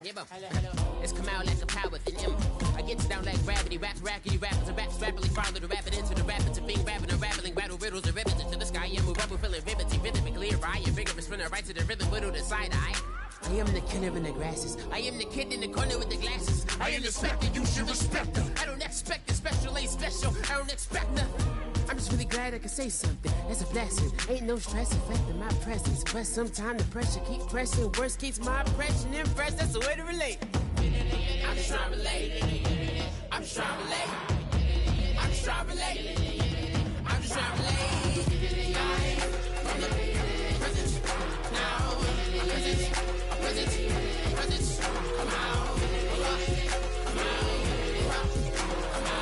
dibbo. It's come out like a power within him. I get down like gravity, raps, rackety, rappers, and raps rapidly follow the rapid into the rapid to being rapping and rattling, rattle riddles and ribbons into the sky. I'm a rebel, feeling riveting, rhythmically, I am vigorous, spinning right to the rhythm, whittle the side eye. I am the killer in the grasses. I am the kid in the corner with the glasses. I am the specter, you should respect them. I don't expect a special, ain't special. I don't expect nothing. I'm just really glad I can say something. That's a blessing. Ain't no stress affecting my presence. But sometimes the pressure keeps pressing. Worst keeps my impression impressed. That's the way to relate. I'm just trying to relate. I'm just trying to relate. I'm just trying to relate. I'm just trying to relate. From the present now. Present. Present. Come out. Come out. Come out. Come out.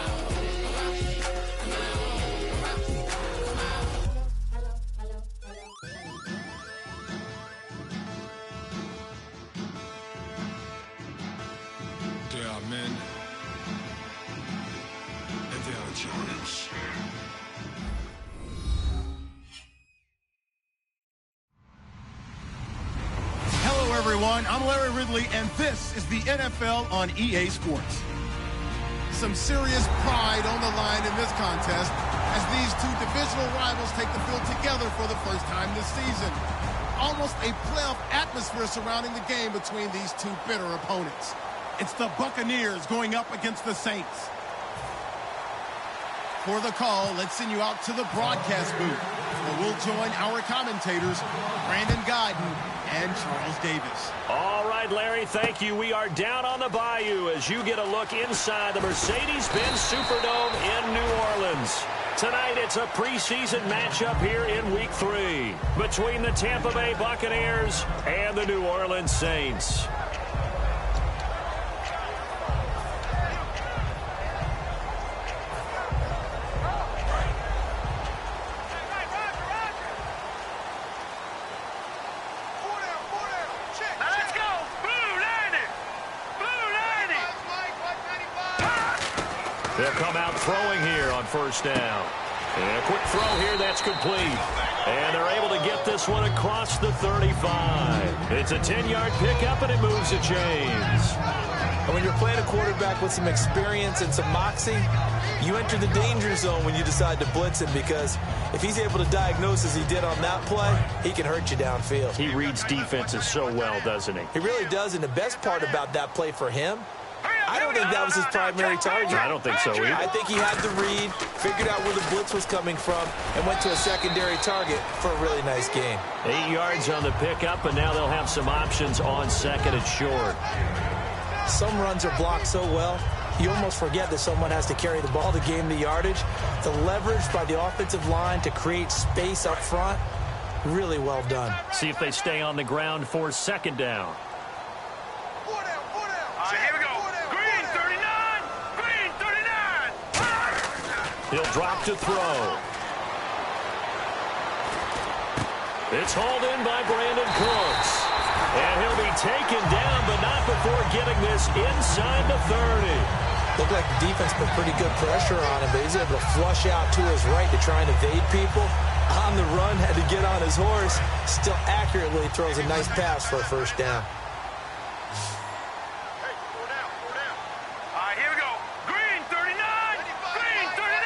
There are men, and there are giants. Hello, everyone. I'm Larry Ridley, and this is the NFL on EA Sports. Some serious pride on the line in this contest as these two divisional rivals take the field together for the first time this season. Almost a playoff atmosphere surrounding the game between these two bitter opponents. It's the Buccaneers going up against the Saints. For the call, let's send you out to the broadcast booth, where we'll join our commentators, Brandon Guyton and Charles Davis. All right, Larry, thank you. We are down on the bayou as you get a look inside the Mercedes-Benz Superdome in New Orleans. Tonight, it's a preseason matchup here in Week 3 between the Tampa Bay Buccaneers and the New Orleans Saints. They'll come out throwing here on first down. And a quick throw here that's complete. And they're able to get this one across the 35. It's a 10-yard pickup, and it moves the chains. And when you're playing a quarterback with some experience and some moxie, you enter the danger zone when you decide to blitz him, because if he's able to diagnose as he did on that play, he can hurt you downfield. He reads defenses so well, doesn't he? He really does, and the best part about that play for him, I don't think that was his primary target. I don't think so either. I think he had the read, figured out where the blitz was coming from, and went to a secondary target for a really nice game. 8 yards on the pickup, and now they'll have some options on second and short. Some runs are blocked so well, you almost forget that someone has to carry the ball to gain the yardage. The leverage by the offensive line to create space up front, really well done. See if they stay on the ground for second down. Here we go. Green 39. Green 39. He'll drop to throw. It's hauled in by Brandon Cooks. And he'll be taken down, but not before getting this inside the 30. Looked like the defense put pretty good pressure on him, but he's able to flush out to his right to try and evade people. On the run, had to get on his horse. Still accurately throws a nice pass for a first down. Here we go. Green 39. Green 39.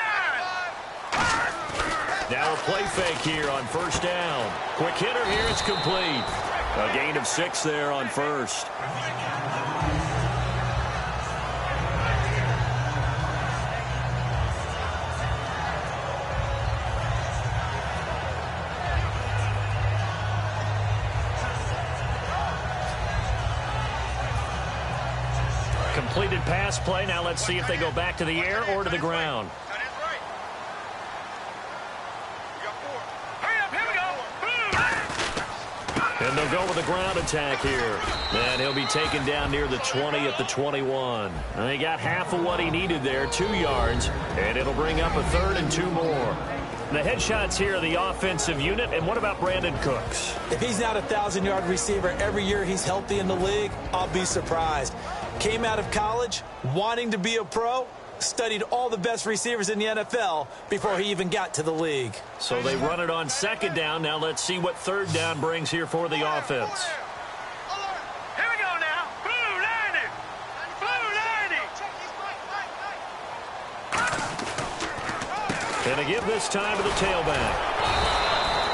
Now a play fake here on first down. Quick hitter here, it's complete. A gain of 6 there on first. Completed pass play. Now let's see if they go back to the air or to the ground. And they'll go with a ground attack here. And he'll be taken down near the 20 at the 21. And he got half of what he needed there, 2 yards. And it'll bring up a 3rd and 2 more. The headshots here are the offensive unit. And what about Brandon Cooks? If he's not a 1,000-yard receiver every year he's healthy in the league, I'll be surprised. Came out of college wanting to be a pro, studied all the best receivers in the NFL before he even got to the league. So they run it on second down. Now let's see what third down brings here for the offense. Here we go now. Blue line. And they give this time to the tailback.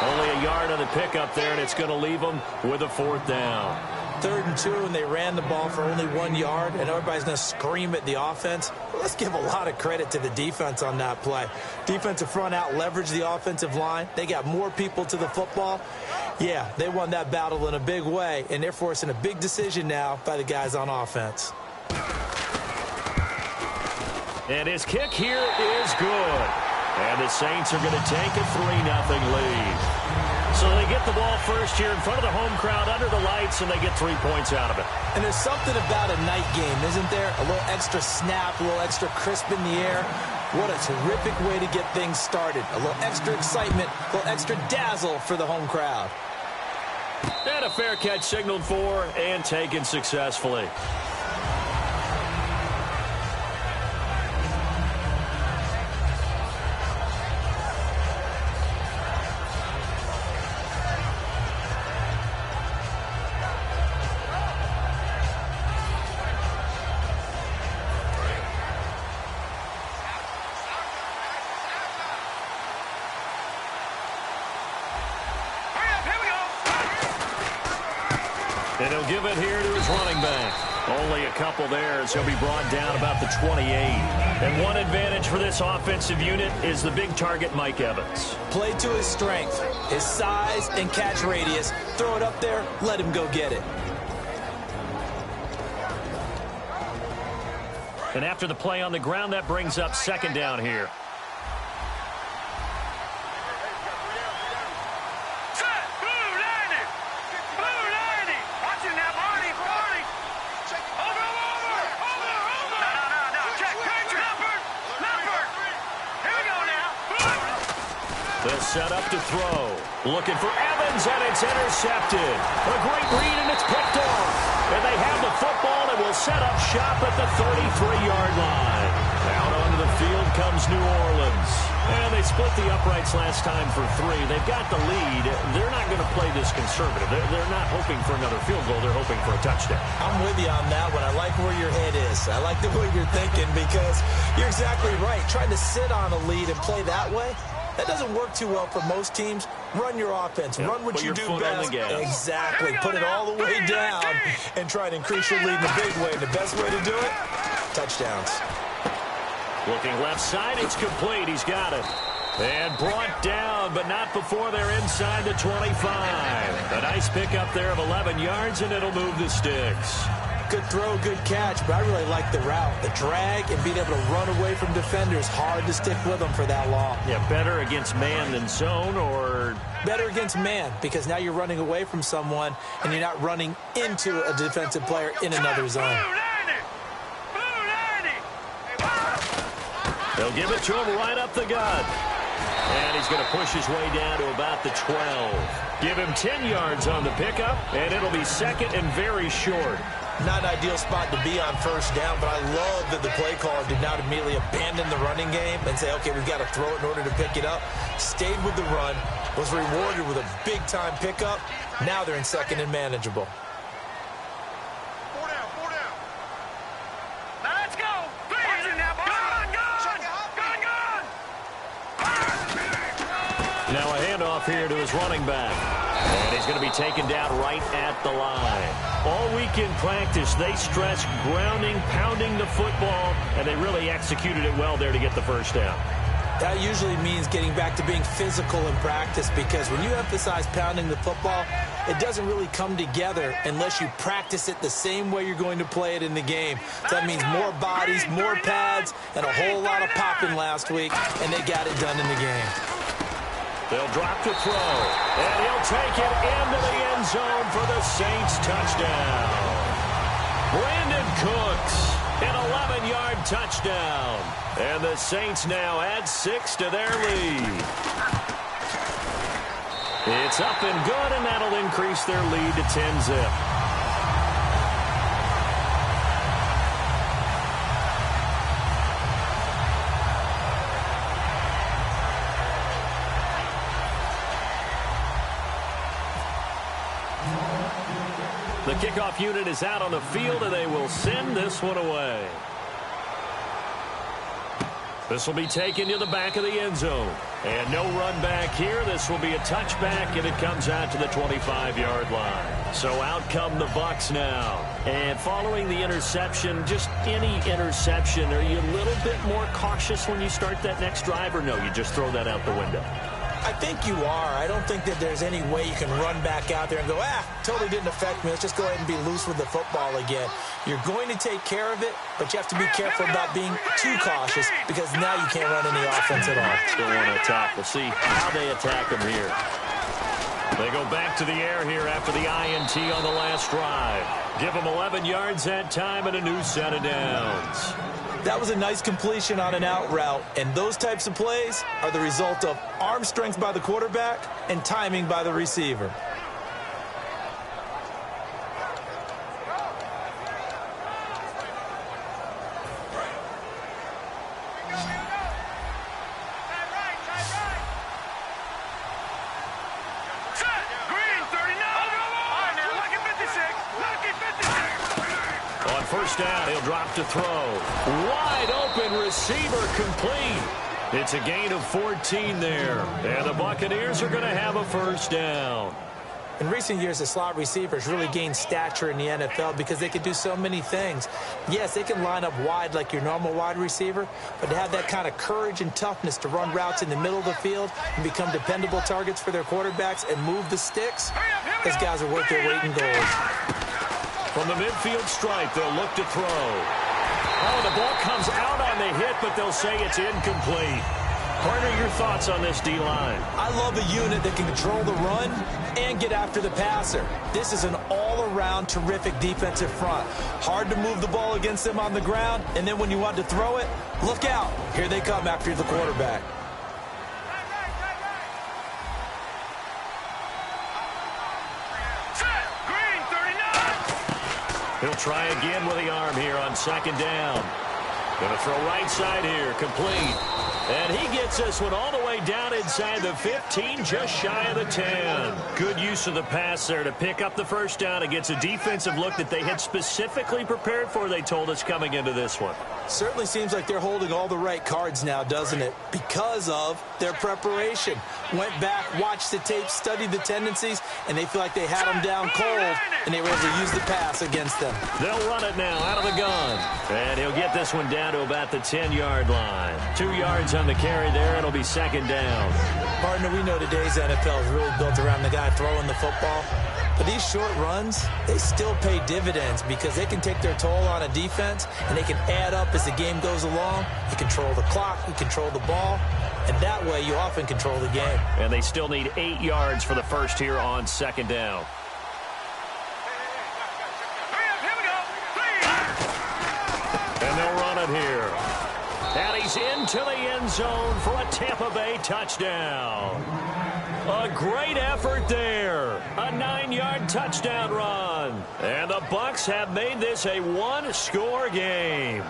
Only a yard on the pickup there, and it's going to leave them with a 4th down. 3rd and 2, and they ran the ball for only 1 yard, and everybody's going to scream at the offense. Well, let's give a lot of credit to the defense on that play. Defensive front out leveraged the offensive line. They got more people to the football. Yeah, they won that battle in a big way, and they're forcing a big decision now by the guys on offense. And his kick here is good. And the Saints are going to take a 3-0 lead. So they get the ball first here in front of the home crowd under the lights, and they get 3 points out of it. And there's something about a night game, isn't there? A little extra snap, a little extra crisp in the air. What a terrific way to get things started. A little extra excitement, a little extra dazzle for the home crowd. And a fair catch signaled for and taken successfully. And he'll give it here to his running back. Only a couple there as he'll be brought down about the 28. And one advantage for this offensive unit is the big target, Mike Evans. Play to his strength, his size and catch radius. Throw it up there, let him go get it. And after the play on the ground, that brings up 2nd down here. They'll set up to throw. Looking for Evans, and it's intercepted. A great read, and it's picked off. And they have the football and will set up shop at the 33-yard line. Out onto the field comes New Orleans. And they split the uprights last time for 3. They've got the lead. They're not going to play this conservative. They're not hoping for another field goal. They're hoping for a touchdown. I'm with you on that one. I like where your head is. I like the way you're thinking because you're exactly right. Trying to sit on a lead and play that way, that doesn't work too well for most teams. Run your offense. Yep. Run what you do best. Exactly. Put it all the way down and try to increase your lead in the big way. And the best way to do it, touchdowns. Looking left side, it's complete. He's got it. And brought down, but not before they're inside the 25. A nice pickup there of 11 yards, and it'll move the sticks. Good throw, good catch, but I really like the route. The drag and being able to run away from defenders. Hard to stick with them for that long. Yeah, better against man than zone, or? Better against man, because now you're running away from someone, and you're not running into a defensive player in another zone. They'll give it to him right up the gut. And he's going to push his way down to about the 12. Give him 10 yards on the pickup, and it'll be 2nd and very short. Not an ideal spot to be on 1st down, but I love that the play caller did not immediately abandon the running game and say, okay, we've got to throw it in order to pick it up. Stayed with the run, was rewarded with a big-time pickup. Now they're in 2nd and manageable. Now a handoff here to his running back. And he's going to be taken down right at the line. All week in practice, they stressed grounding, pounding the football, and they really executed it well there to get the 1st down. That usually means getting back to being physical in practice, because when you emphasize pounding the football, it doesn't really come together unless you practice it the same way you're going to play it in the game. So that means more bodies, more pads, and a whole lot of popping last week, and they got it done in the game. They'll drop to throw, and he'll take it into the end zone for the Saints touchdown. Brandon Cooks, an 11-yard touchdown. And the Saints now add 6 to their lead. It's up and good, and that'll increase their lead to 10-zip. The kickoff unit is out on the field, and they will send this one away. This will be taken to the back of the end zone. And no run back here. This will be a touchback, and it comes out to the 25-yard line. So out come the Bucs now. And following the interception, just any interception, are you a little bit more cautious when you start that next drive, or no, you just throw that out the window? I think you are. I don't think that there's any way you can run back out there and go, totally didn't affect me. Let's just go ahead and be loose with the football again. You're going to take care of it, but you have to be careful about being too cautious because now you can't run any offense at all. Still want to attack. We'll see how they attack them here. They go back to the air here after the INT on the last drive. Give them 11 yards that time and a new set of downs. That was a nice completion on an out route, and those types of plays are the result of arm strength by the quarterback and timing by the receiver. First down, he'll drop to throw. Wide open receiver complete. It's a gain of 14 there. And the Buccaneers are going to have a first down. In recent years, the slot receivers really gained stature in the NFL because they can do so many things. Yes, they can line up wide like your normal wide receiver, but to have that kind of courage and toughness to run routes in the middle of the field and become dependable targets for their quarterbacks and move the sticks, those guys are worth their weight in gold. From the midfield stripe, they'll look to throw. Oh, the ball comes out on the hit, but they'll say it's incomplete. Partner, your thoughts on this D-line? I love a unit that can control the run and get after the passer. This is an all-around terrific defensive front. Hard to move the ball against them on the ground, and then when you want to throw it, look out. Here they come after the quarterback. He'll try again with the arm here on second down. Going to throw right side here, complete. And he gets this one all the way down inside the 15, just shy of the 10. Good use of the pass there to pick up the first down against a defensive look that they had specifically prepared for, they told us, coming into this one. Certainly seems like they're holding all the right cards now, doesn't it? Because of their preparation. Went back, watched the tape, studied the tendencies, and they feel like they had them down cold, and they were able to use the pass against them. They'll run it now out of the gun. And he'll get this one down to about the 10-yard line. 2 yards on the carry there, and it'll be second down. Partner, we know today's NFL is really built around the guy throwing the football. But these short runs, they still pay dividends because they can take their toll on a defense, and they can add up as the game goes along. You control the clock, you control the ball, and that way you often control the game. And they still need 8 yards for the first here on second down. And they'll run it here. And he's into the end zone for a Tampa Bay touchdown. A great effort there. A 9-yard touchdown run. And the Bucs have made this a one-score game.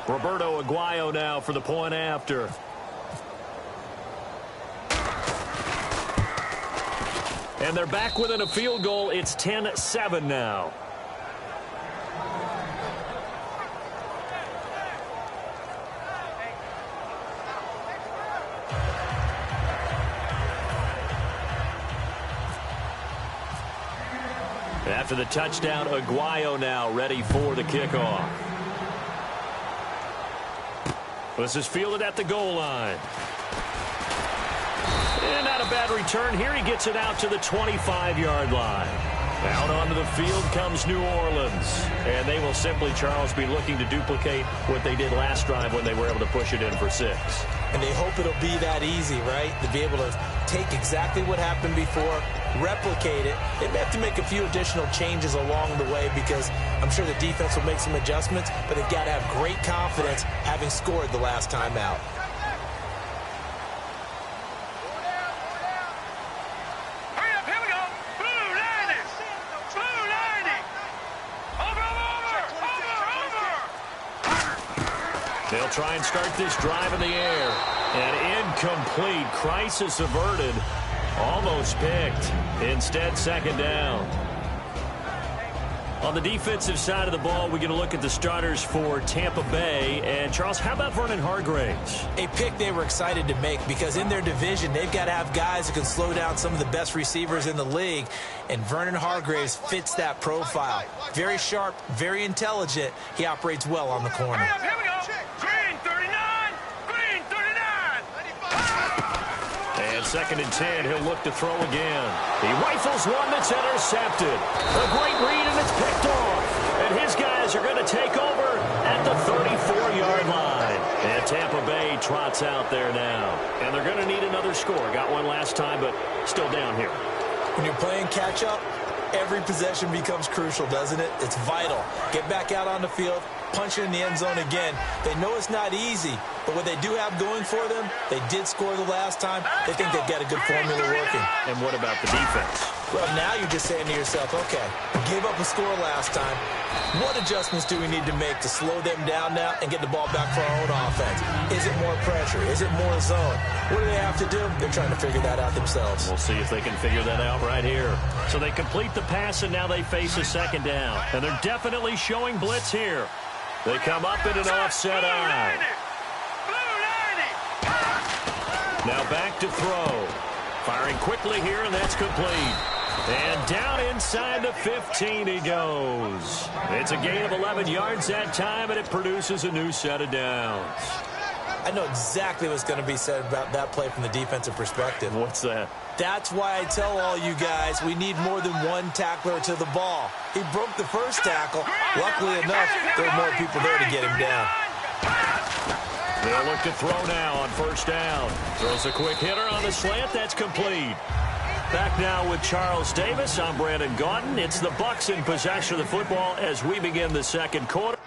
Roberto Aguayo now for the point after. And they're back within a field goal. It's 10-7 now. After the touchdown, Aguayo now ready for the kickoff. This is fielded at the goal line. And not a bad return here. He gets it out to the 25-yard line. Out onto the field comes New Orleans. And they will simply, Charles, be looking to duplicate what they did last drive when they were able to push it in for 6. And they hope it'll be that easy, right? To be able to take exactly what happened before, replicate it. They may have to make a few additional changes along the way because I'm sure the defense will make some adjustments, but they've got to have great confidence having scored the last time out. They'll try and start this drive in the air. And incomplete. Crisis averted. Almost picked. Instead, second down. On the defensive side of the ball, we get a look at the starters for Tampa Bay. And, Charles, how about Vernon Hargreaves? A pick they were excited to make because in their division, they've got to have guys who can slow down some of the best receivers in the league. And Vernon Hargreaves fits that profile. Very sharp, very intelligent. He operates well on the corner. Here we go. Green 39. Green 39. And 2nd and 10, he'll look to throw again. He rifles one that's intercepted. A great read, and it's picked off. And his guys are going to take over at the 34-yard line. And Tampa Bay trots out there now. And they're going to need another score. Got one last time, but still down here. When you're playing catch-up, every possession becomes crucial, doesn't it? It's vital. Get back out on the field, punch it in the end zone again. They know it's not easy, but what they do have going for them, they did score the last time. They think they've got a good formula working. And what about the defense? Well, now you're just saying to yourself, okay, gave up a score last time. What adjustments do we need to make to slow them down now and get the ball back for our own offense? Is it more pressure? Is it more zone? What do they have to do? They're trying to figure that out themselves. We'll see if they can figure that out right here. So they complete the pass, and now they face a 2nd down. And they're definitely showing blitz here. They come up in an offset eye. Now back to throw. Firing quickly here, and that's complete. And down inside the 15 he goes. It's a gain of 11 yards that time, and it produces a new set of downs. I know exactly what's going to be said about that play from the defensive perspective. What's that? That's why I tell all you guys we need more than one tackler to the ball. He broke the first tackle. Luckily enough, there were more people there to get him down. They'll look to throw now on 1st down. Throws a quick hitter on the slant. That's complete. Back now with Charles Davis. I'm Brandon Gaudin. It's the Bucs in possession of the football as we begin the 2nd quarter.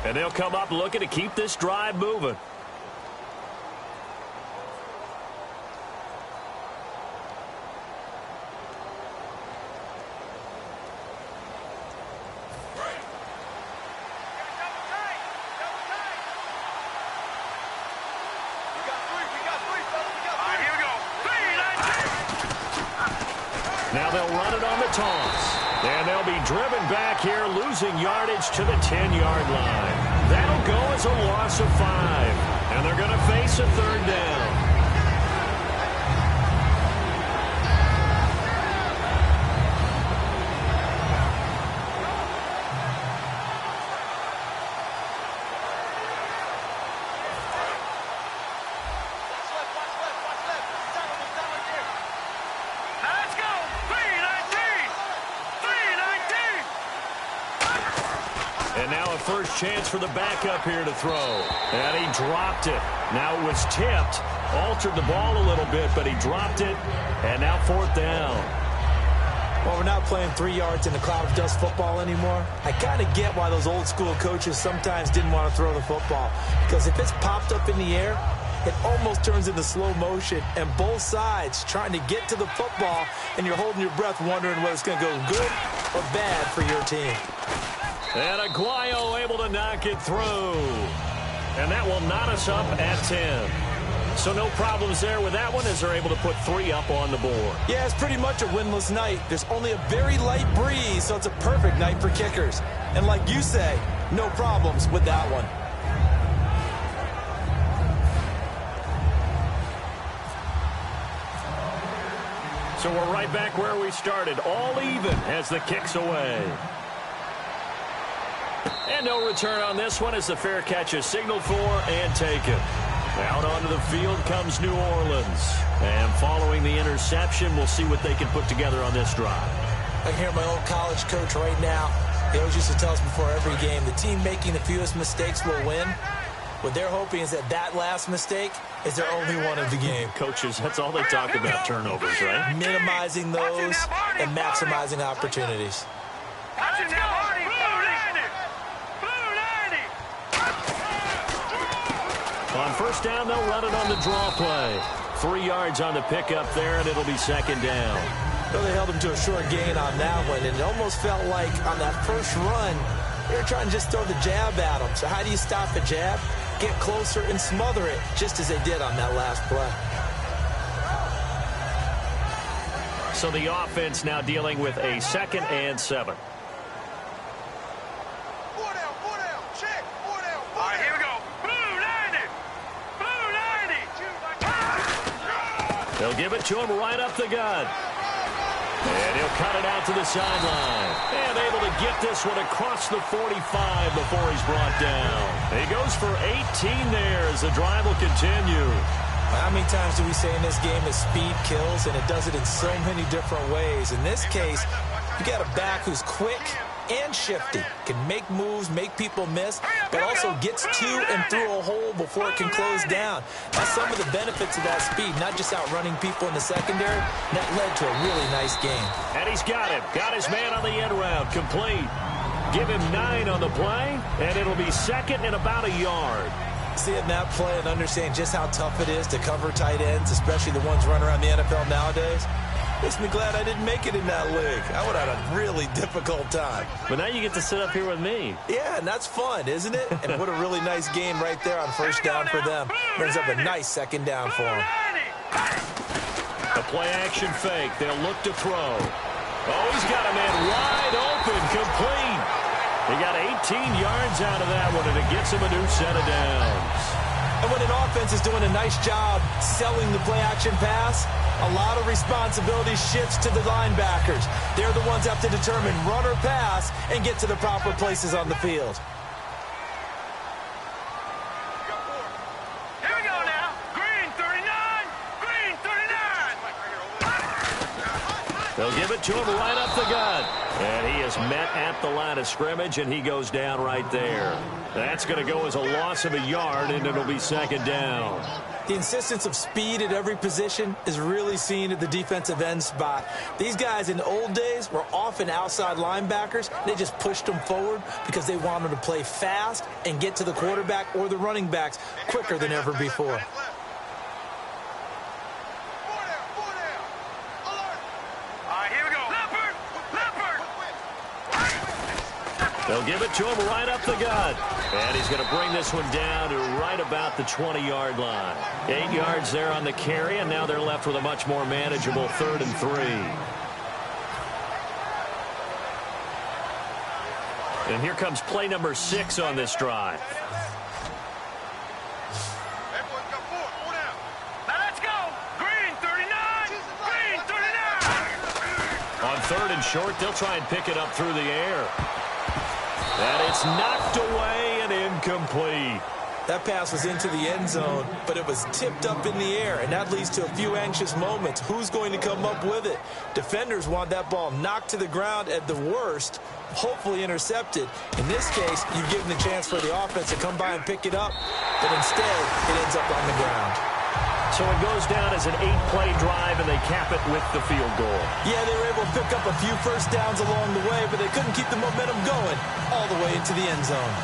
And they'll come up looking to keep this drive moving. Now they'll run it on the toss. And they'll be driven back here, losing yardage to the 10-yard line. That'll go as a loss of 5. And they're going to face a third down. First chance for the backup here to throw. And he dropped it. Now it was tipped. Altered the ball a little bit, but he dropped it. And now 4th down. Well, we're not playing 3 yards in a cloud of dust football anymore. I kind of get why those old school coaches sometimes didn't want to throw the football. Because if it's popped up in the air, it almost turns into slow motion. And both sides trying to get to the football, and you're holding your breath wondering whether it's going to go good or bad for your team. And Aguayo able to knock it through. And that will knot us up at 10. So no problems there with that one as they're able to put 3 up on the board. Yeah, it's pretty much a winless night. There's only a very light breeze, so it's a perfect night for kickers. And like you say, no problems with that one. So we're right back where we started, all even as the kick's away. And no return on this one as the fair catch is signaled for and taken. Out onto the field comes New Orleans. And following the interception, we'll see what they can put together on this drive. I hear my old college coach right now. He always used to tell us before every game, the team making the fewest mistakes will win. What they're hoping is that last mistake is their only one of the game. Coaches, that's all they talk about, turnovers, right? Minimizing those and maximizing opportunities. On first down, they'll run it on the draw play. 3 yards on the pickup there, and it'll be 2nd down. Well, they held him to a short gain on that one, and it almost felt like on that first run, they were trying to just throw the jab at him. So how do you stop a jab? Get closer and smother it, just as they did on that last play. So the offense now dealing with a 2nd and 7. They'll give it to him right up the gut. And he'll cut it out to the sideline. And able to get this one across the 45 before he's brought down. He goes for 18 there as the drive will continue. How many times do we say in this game that speed kills, and it does it in so many different ways? In this case, you got a back who's quick and shifty, can make moves, make people miss, but also gets to and through a hole before it can close down. That's some of the benefits of that speed, not just outrunning people in the secondary. That led to a really nice game. And he's got him. Got his man on the end route. Complete. Give him 9 on the play, and it'll be 2nd and about a yard. Seeing that play and understanding just how tough it is to cover tight ends, especially the ones running around the NFL nowadays, makes me glad I didn't make it in that league. I would have had a really difficult time. But now you get to sit up here with me. Yeah, and that's fun, isn't it? And what a really nice game right there on first down for them. Brings up a nice 2nd down for them. A play action fake. They'll look to throw. Oh, he's got a man wide open, complete. He got 18 yards out of that one, and it gets him a new set of downs. And when an offense is doing a nice job selling the play-action pass, a lot of responsibility shifts to the linebackers. They're the ones that have to determine run or pass and get to the proper places on the field. Here we go now. Green 39. Green 39. They'll give it to him right up the gut. And he is met at the line of scrimmage, and he goes down right there. That's going to go as a loss of a yard, and it'll be second down. The insistence of speed at every position is really seen at the defensive end spot. These guys in the old days were often outside linebackers. They just pushed them forward because they wanted to play fast and get to the quarterback or the running backs quicker than ever before. They'll give it to him right up the gut. And he's going to bring this one down to right about the 20-yard line. 8 yards there on the carry, and now they're left with a much more manageable 3rd and 3. And here comes play number 6 on this drive. Now let's go. Green 39. Green 39. On 3rd and short, they'll try and pick it up through the air. And it's knocked away and incomplete. That pass was into the end zone, but it was tipped up in the air, and that leads to a few anxious moments. Who's going to come up with it? Defenders want that ball knocked to the ground at the worst, hopefully intercepted. In this case, you've given the chance for the offense to come by and pick it up, but instead, it ends up on the ground. So it goes down as an 8-play drive, and they cap it with the field goal. Yeah, they were able to pick up a few first downs along the way, but they couldn't keep the momentum going all the way into the end zone.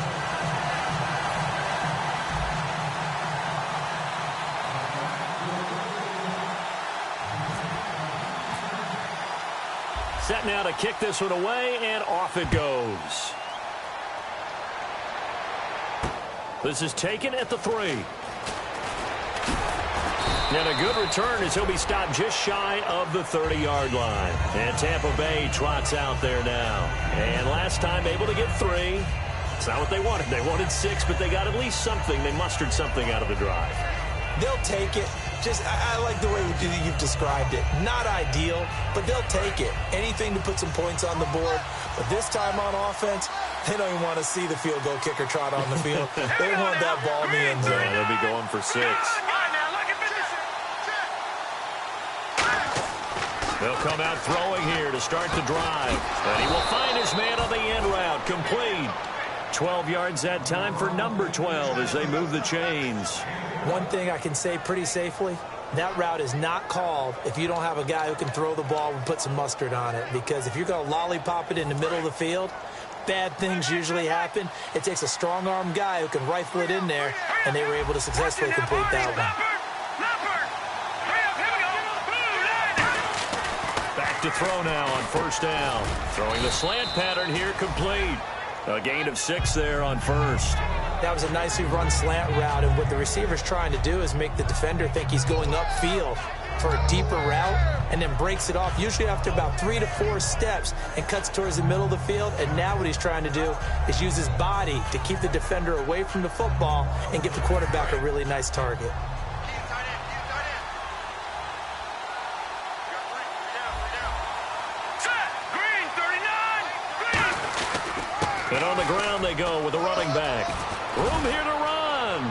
Set now to kick this one away, and off it goes. This is taken at the 3. And a good return as he'll be stopped just shy of the 30-yard line. And Tampa Bay trots out there now. And last time able to get 3. It's not what they wanted. They wanted 6, but they got at least something. They mustered something out of the drive. They'll take it. I like the way you've described it. Not ideal, but they'll take it. Anything to put some points on the board. But this time on offense, they don't even want to see the field goal kicker trot on the field. They want that ball in the end zone. Yeah, they'll be going for 6. They'll come out throwing here to start the drive. And he will find his man on the end route. Complete. 12 yards that time for number 12 as they move the chains. One thing I can say pretty safely, that route is not called if you don't have a guy who can throw the ball and put some mustard on it. Because if you're going to lollipop it in the middle of the field, bad things usually happen. It takes a strong-arm guy who can rifle it in there, and they were able to successfully complete that one. To throw now on 1st down. Throwing the slant pattern here, complete. A gain of 6 there on 1st. That was a nicely run slant route, and what the receiver's trying to do is make the defender think he's going upfield for a deeper route, and then breaks it off, usually after about 3 to 4 steps, and cuts towards the middle of the field. And now what he's trying to do is use his body to keep the defender away from the football and get the quarterback a really nice target. And on the ground they go with a running back. Room here to run.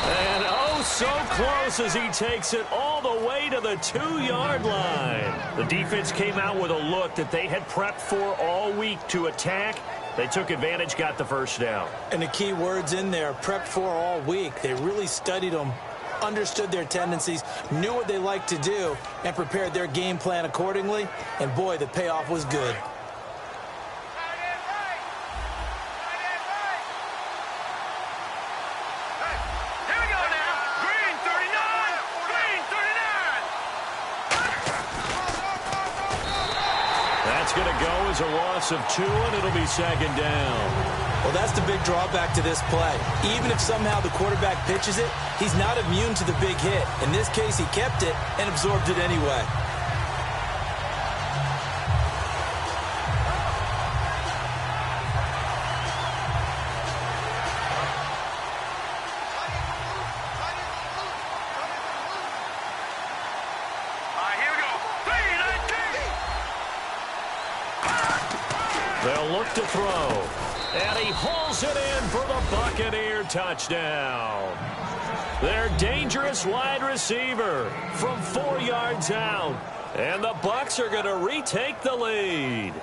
And oh, so close as he takes it all the way to the 2-yard line. The defense came out with a look that they had prepped for all week to attack. They took advantage, got the 1st down. And the key words in there, prepped for all week. They really studied them, understood their tendencies, knew what they liked to do, and prepared their game plan accordingly. And boy, the payoff was good. A loss of 2, and it'll be 2nd down. Well, that's the big drawback to this play. Even if somehow the quarterback pitches it, he's not immune to the big hit. In this case, he kept it and absorbed it anyway. They'll look to throw. And he hauls it in for the Buccaneer touchdown. Their dangerous wide receiver from 4 yards out. And the Bucs are going to retake the lead.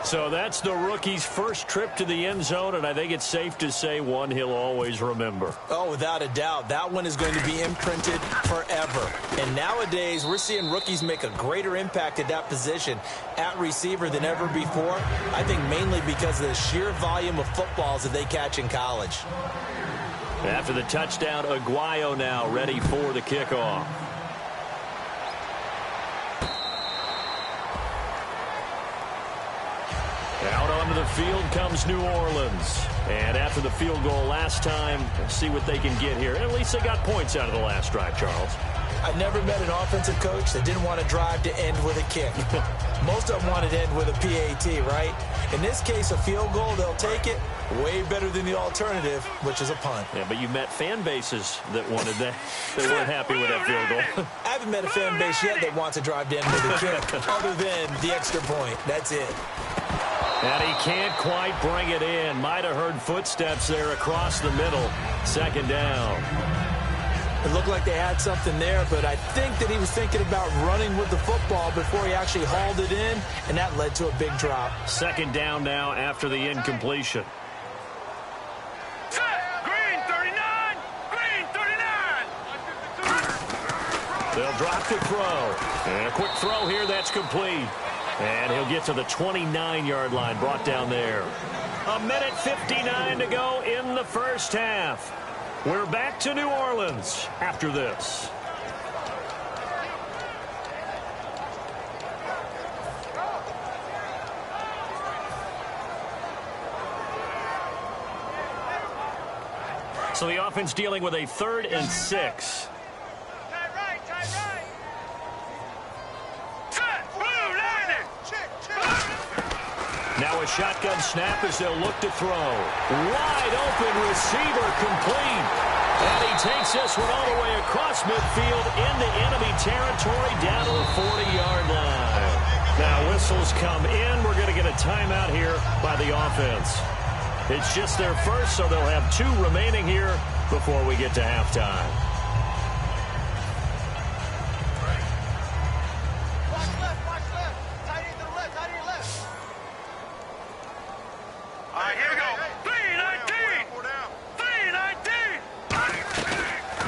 So that's the rookie's first trip to the end zone, and I think it's safe to say one he'll always remember. Oh, without a doubt. That one is going to be imprinted forever. And nowadays, we're seeing rookies make a greater impact at that position at receiver than ever before. I think mainly because of the sheer volume of footballs that they catch in college. After the touchdown, Aguayo now ready for the kickoff. Out onto the field comes New Orleans. And after the field goal last time, let's see what they can get here. At least they got points out of the last drive, Charles. I've never met an offensive coach that didn't want to drive to end with a kick. Most of them wanted to end with a PAT, right? In this case, a field goal, they'll take it. Way better than the alternative, which is a punt. Yeah, but you met fan bases that wanted that. They weren't happy with that field goal. I haven't met a fan base yet that wants to drive to end with a kick other than the extra point. That's it. And he can't quite bring it in. Might have heard footsteps there across the middle. Second down. It looked like they had something there, but I think that he was thinking about running with the football before he actually hauled it in, and that led to a big drop. Second down now after the incompletion. Green 39! Green 39! They'll drop the throw. And a quick throw here that's complete. And he'll get to the 29-yard line, brought down there. 1:59 to go in the first half. We're back to New Orleans after this. So the offense dealing with a 3rd and 6. Now a shotgun snap as they'll look to throw. Wide open receiver complete. And he takes this one all the way across midfield into enemy territory down to the 40-yard line. Now whistles come in. We're going to get a timeout here by the offense. It's just their first, so they'll have 2 remaining here before we get to halftime.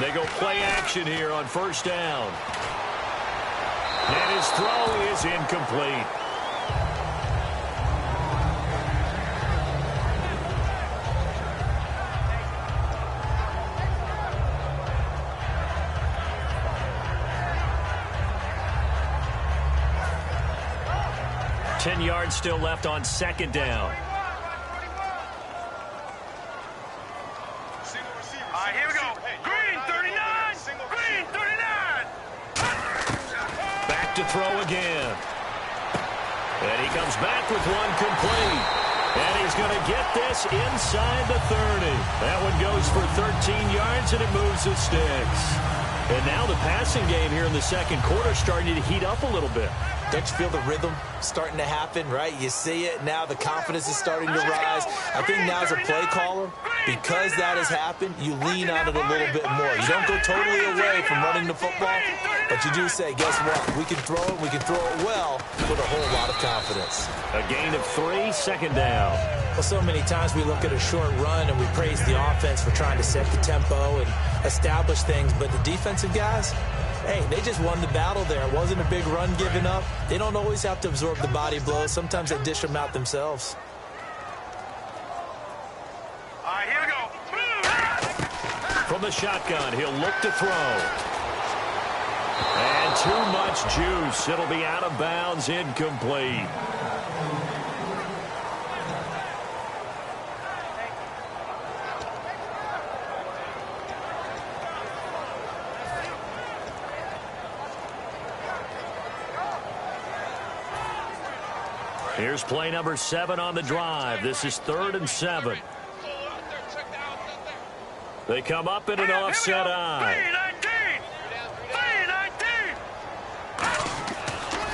They go play action here on first down. And his throw is incomplete. Ten yards still left on second down. Here we go. Green 39. Green 39. Back to throw again. And he comes back with one complete. And he's going to get this inside the 30. That one goes for 13 yards, and it moves the sticks. And now the passing game here in the second quarter starting to heat up a little bit. Don't you feel the rhythm starting to happen, right? You see it. Now the confidence is starting to rise. I think now as a play caller, because that has happened, you lean on it a little bit more. You don't go totally away from running the football, but you do say, guess what? We can throw it. We can throw it well with a whole lot of confidence. A gain of 3, second down. Well, so many times we look at a short run and we praise the offense for trying to set the tempo and establish things, but the defensive guys, hey, they just won the battle there. It wasn't a big run given up. They don't always have to absorb the body blows. Sometimes they dish them out themselves. All right, here we go. From the shotgun, he'll look to throw. And too much juice. It'll be out of bounds, incomplete. Here's play number 7 on the drive. This is 3rd and 7. They come up in an offset eye.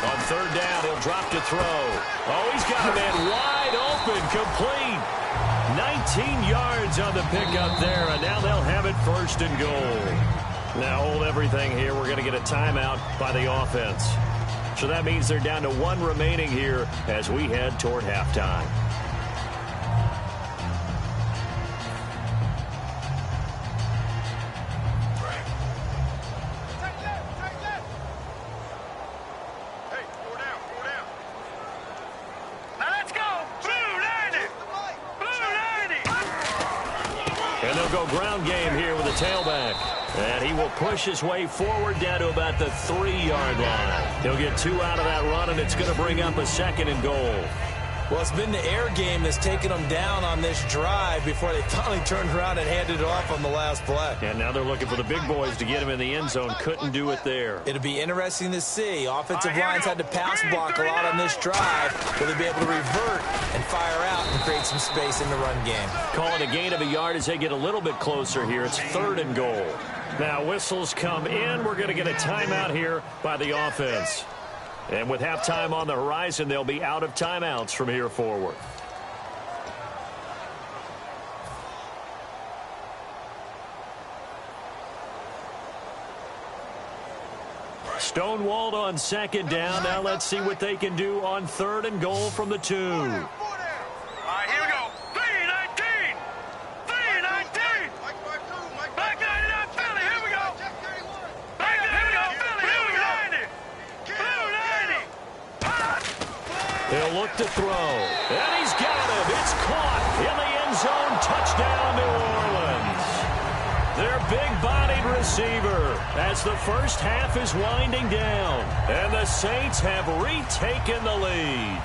On 3rd down, he'll drop to throw. Oh, he's got a man wide open, complete. 19 yards on the pickup there, and now they'll have it 1st and goal. Now hold everything here. We're going to get a timeout by the offense. So that means they're down to 1 remaining here as we head toward halftime. And they'll go ground game here with the tailback. And he will push his way forward down to about the 3-yard line. He'll get 2 out of that run, and it's going to bring up a 2nd and goal. Well, it's been the air game that's taken them down on this drive before they finally turned around and handed it off on the last play. And now they're looking for the big boys to get him in the end zone. Couldn't do it there. It'll be interesting to see. Offensive lines had to pass block a lot on this drive. Will they be able to revert and fire out and create some space in the run game? Call it a gain of a yard as they get a little bit closer here. It's 3rd and goal. Now whistles come in. We're going to get a timeout here by the offense. And with halftime on the horizon, they'll be out of timeouts from here forward. Stonewalled on 2nd down. Now let's see what they can do on 3rd and goal from the 2. All right, here we go. 3-19. 3-19. Back 99, Philly. Here we go. Back here we go, Philly. Here we go. 290. They'll look to throw. And he's got him. It's caught in the end zone. Touchdown, New Orleans. Their big-bodied receiver as the first half is winding down. And the Saints have retaken the lead.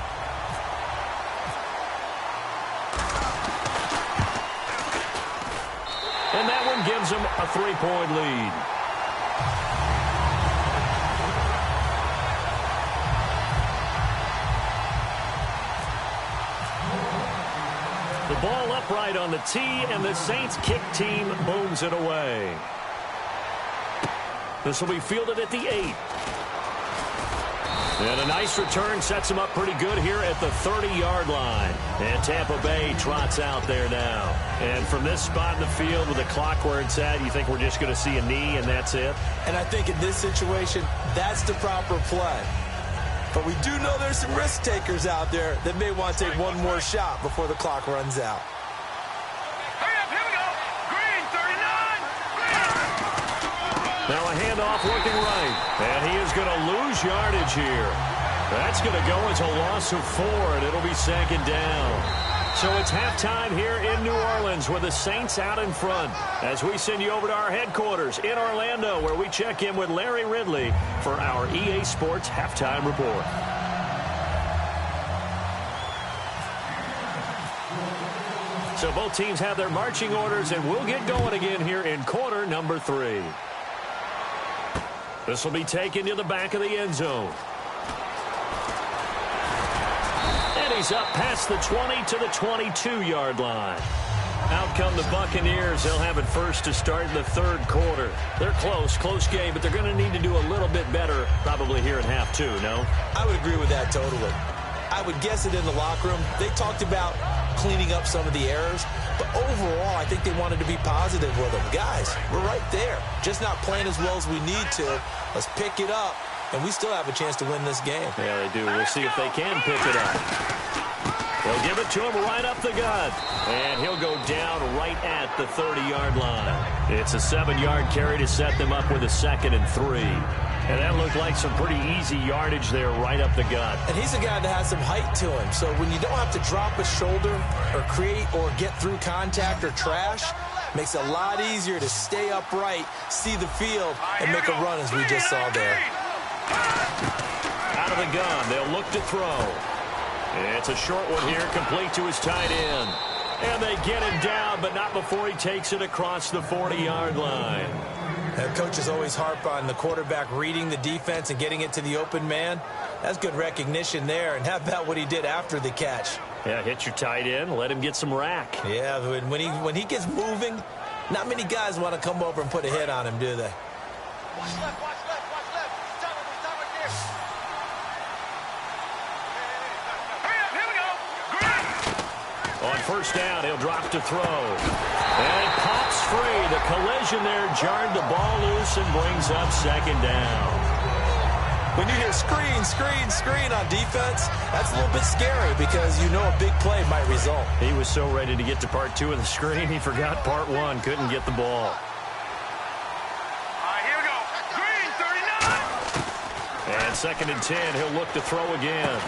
And that one gives them a 3-point lead. The ball upright on the tee, and the Saints kick team booms it away. This will be fielded at the 8. And a nice return sets him up pretty good here at the 30-yard line. And Tampa Bay trots out there now. And from this spot in the field with the clock where it's at, you think we're just going to see a knee and that's it? And I think in this situation, that's the proper play. But we do know there's some risk takers out there that may want to take one more shot before the clock runs out. Hurry up, here we go. Green, 39. Now a handoff looking right. And he is going to lose yardage here. That's going to go as a loss of 4, and it'll be 2nd down. So it's halftime here in New Orleans with the Saints out in front as we send you over to our headquarters in Orlando where we check in with Larry Ridley for our EA Sports Halftime Report. So both teams have their marching orders, and we'll get going again here in quarter number 3. This will be taken to the back of the end zone. And he's up past the 20 to the 22-yard line. Out come the Buccaneers. They'll have it first to start in the 3rd quarter. They're close game, but they're going to need to do a little bit better probably here in half 2, no? I would agree with that totally. I would guess it in the locker room. They talked about cleaning up some of the errors, but overall, I think they wanted to be positive with them. Guys, we're right there. Just not playing as well as we need to. Let's pick it up, and we still have a chance to win this game. Yeah, they do. We'll see if they can pick it up. They'll give it to him right up the gut. And he'll go down right at the 30-yard line. It's a 7-yard carry to set them up with a 2nd and 3. And that looked like some pretty easy yardage there right up the gut. And he's a guy that has some height to him. So when you don't have to drop a shoulder or create or get through contact or trash, makes it a lot easier to stay upright, see the field, and make a run as we just saw there. Out of the gun, they'll look to throw. It's a short one here, complete to his tight end. And they get him down, but not before he takes it across the 40-yard line. Coaches always harp on the quarterback reading the defense and getting it to the open man. That's good recognition there. And how about what he did after the catch? Yeah, hit your tight end, let him get some rack. Yeah, when he gets moving, not many guys want to come over and put a hit on him, do they? Watch left, watch left, watch left. Stop right there. Hurry up, here we go. Green. On first down. He'll drop to throw. And it pops free. The collision there jarred the ball loose and brings up second down. When you hear screen, screen, screen on defense, that's a little bit scary because you know a big play might result. He was so ready to get to part 2 of the screen, he forgot part 1. Couldn't get the ball. Here we go. Green, 39. And 2nd and 10, he'll look to throw again.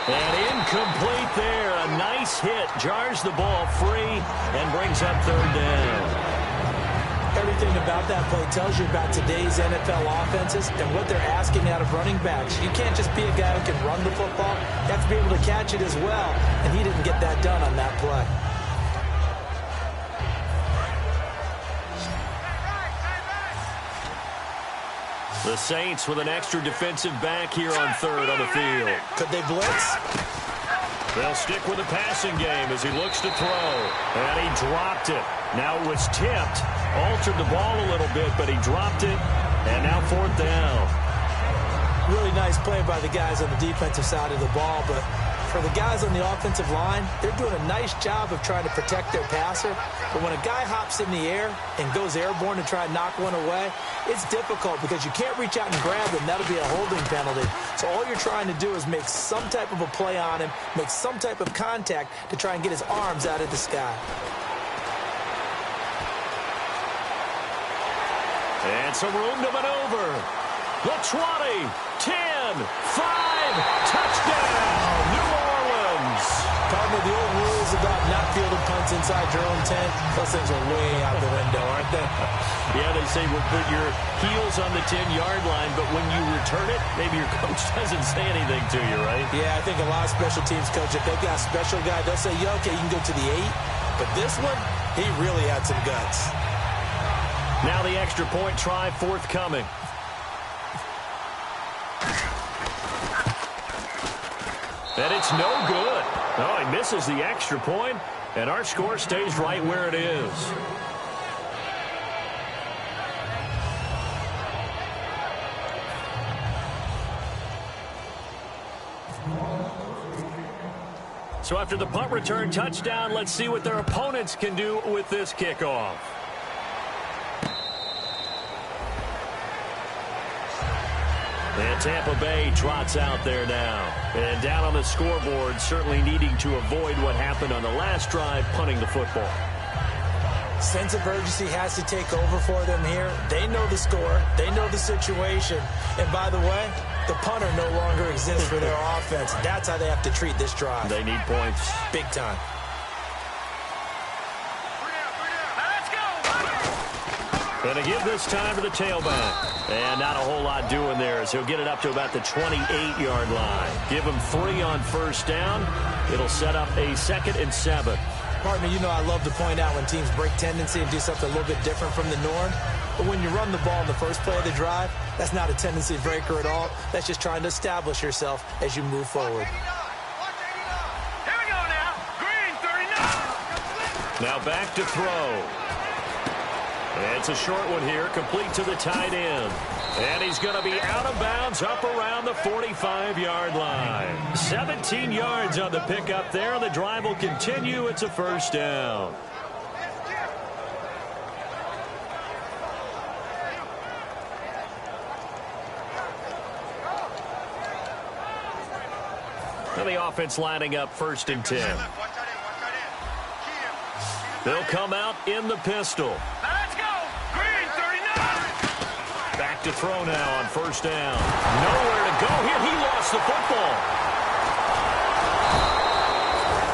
And incomplete there. A nice hit. Jars the ball free and brings up 3rd down. Everything about that play tells you about today's NFL offenses and what they're asking out of running backs. You can't just be a guy who can run the football. You have to be able to catch it as well, and he didn't get that done on that play. The Saints with an extra defensive back here on 3rd on the field. Could they blitz? They'll stick with the passing game as he looks to throw. And he dropped it. Now it was tipped. Altered the ball a little bit, but he dropped it. And now 4th down. Really nice play by the guys on the defensive side of the ball, but for the guys on the offensive line, they're doing a nice job of trying to protect their passer. But when a guy hops in the air and goes airborne to try and knock one away, it's difficult because you can't reach out and grab him. That'll be a holding penalty. So all you're trying to do is make some type of a play on him, make some type of contact to try and get his arms out of the sky. And some room to maneuver. The 20, 10, 5, touchdown, New Orleans. Partner, the old rules about not fielding punts inside your own 10, those things are way out the window, aren't they? Yeah, they say we'll put your heels on the 10-yard line, but when you return it, maybe your coach doesn't say anything to you, right? Yeah, I think a lot of special teams coach, if they've got a special guy, they'll say, yeah, okay, you can go to the 8. But this one, he really had some guts. Now the extra point try forthcoming. And it's no good. Oh, he misses the extra point, and our score stays right where it is. So after the punt return touchdown, let's see what their opponents can do with this kickoff. And Tampa Bay trots out there now. And down on the scoreboard, certainly needing to avoid what happened on the last drive, punting the football. Sense of urgency has to take over for them here. They know the score. They know the situation. And by the way, the punter no longer exists for their offense. That's how they have to treat this drive. They need points. Big time. Going to give this time to the tailback. And not a whole lot doing there as he'll get it up to about the 28-yard line. Give him 3 on first down. It'll set up a 2nd and 7. Partner, you know I love to point out when teams break tendency and do something a little bit different from the norm. But when you run the ball in the first play of the drive, that's not a tendency breaker at all. That's just trying to establish yourself as you move forward. Here we go now. Green, 39. Now back to throw. And it's a short one here, complete to the tight end. And he's going to be out of bounds up around the 45-yard line. 17 yards on the pickup there. The drive will continue. It's a first down. Now the offense lining up 1st and 10. They'll come out in the pistol. To throw now on first down. Nowhere to go here. He lost the football.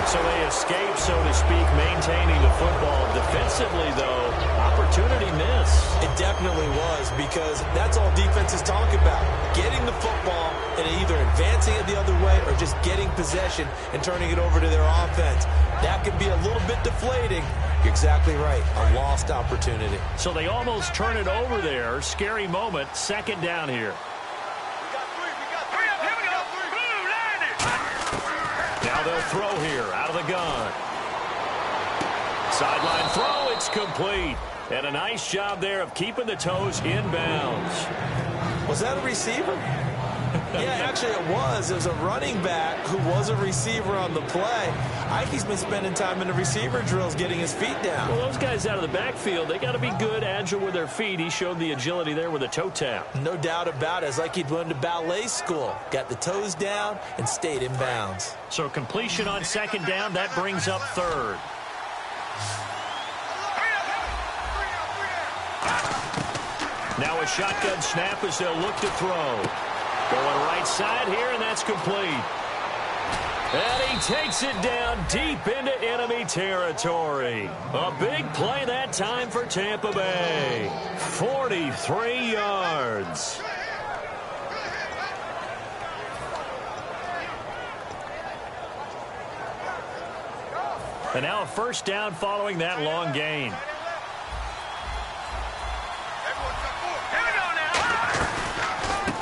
So they escape, so to speak, maintaining the football. Defensively, though, opportunity miss. It definitely was, because that's all defenses talk about. Getting the football and either advancing it the other way or just getting possession and turning it over to their offense. That can be a little bit deflating. You're exactly right. A lost opportunity. So they almost turn it over there. Scary moment. 2nd down here. Now they'll throw here out of the gun. Sideline throw. It's complete. And a nice job there of keeping the toes in bounds. Was that a receiver? Yeah, actually it was. It was a running back who was a receiver on the play. I think he's been spending time in the receiver drills getting his feet down. Well, those guys out of the backfield, they got to be good, agile with their feet. He showed the agility there with a toe tap. No doubt about it. It's like he'd went to ballet school. Got the toes down and stayed in bounds. So completion on second down, that brings up third. Now a shotgun snap as they'll look to throw. Going right side here, and that's complete. And he takes it down deep into enemy territory. A big play that time for Tampa Bay. 43 yards. And now a first down following that long gain.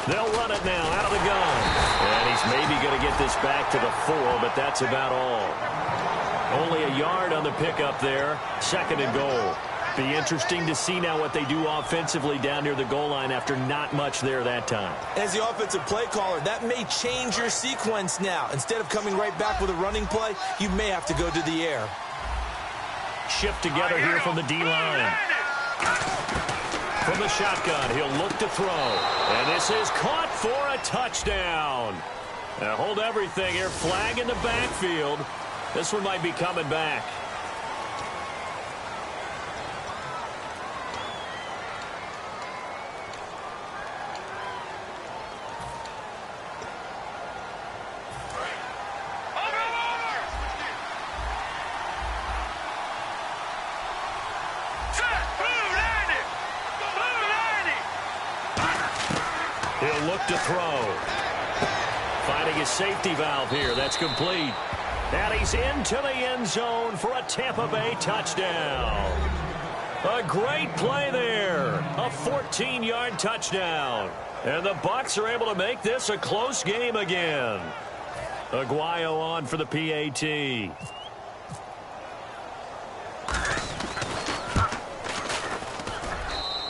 They'll run it now out of the gun. And he's maybe going to get this back to the 4, but that's about all. Only a yard on the pickup there. Second and goal. Be interesting to see now what they do offensively down near the goal line after not much there that time. As the offensive play caller, that may change your sequence now. Instead of coming right back with a running play, you may have to go to the air. Shift together here from the D-line. From the shotgun, he'll look to throw. And this is caught for a touchdown. Now hold everything here. Flag in the backfield. This one might be coming back. He'll look to throw. Finding his safety valve here. That's complete. And he's into the end zone for a Tampa Bay touchdown. A great play there. A 14-yard touchdown. And the Bucs are able to make this a close game again. Aguayo on for the PAT.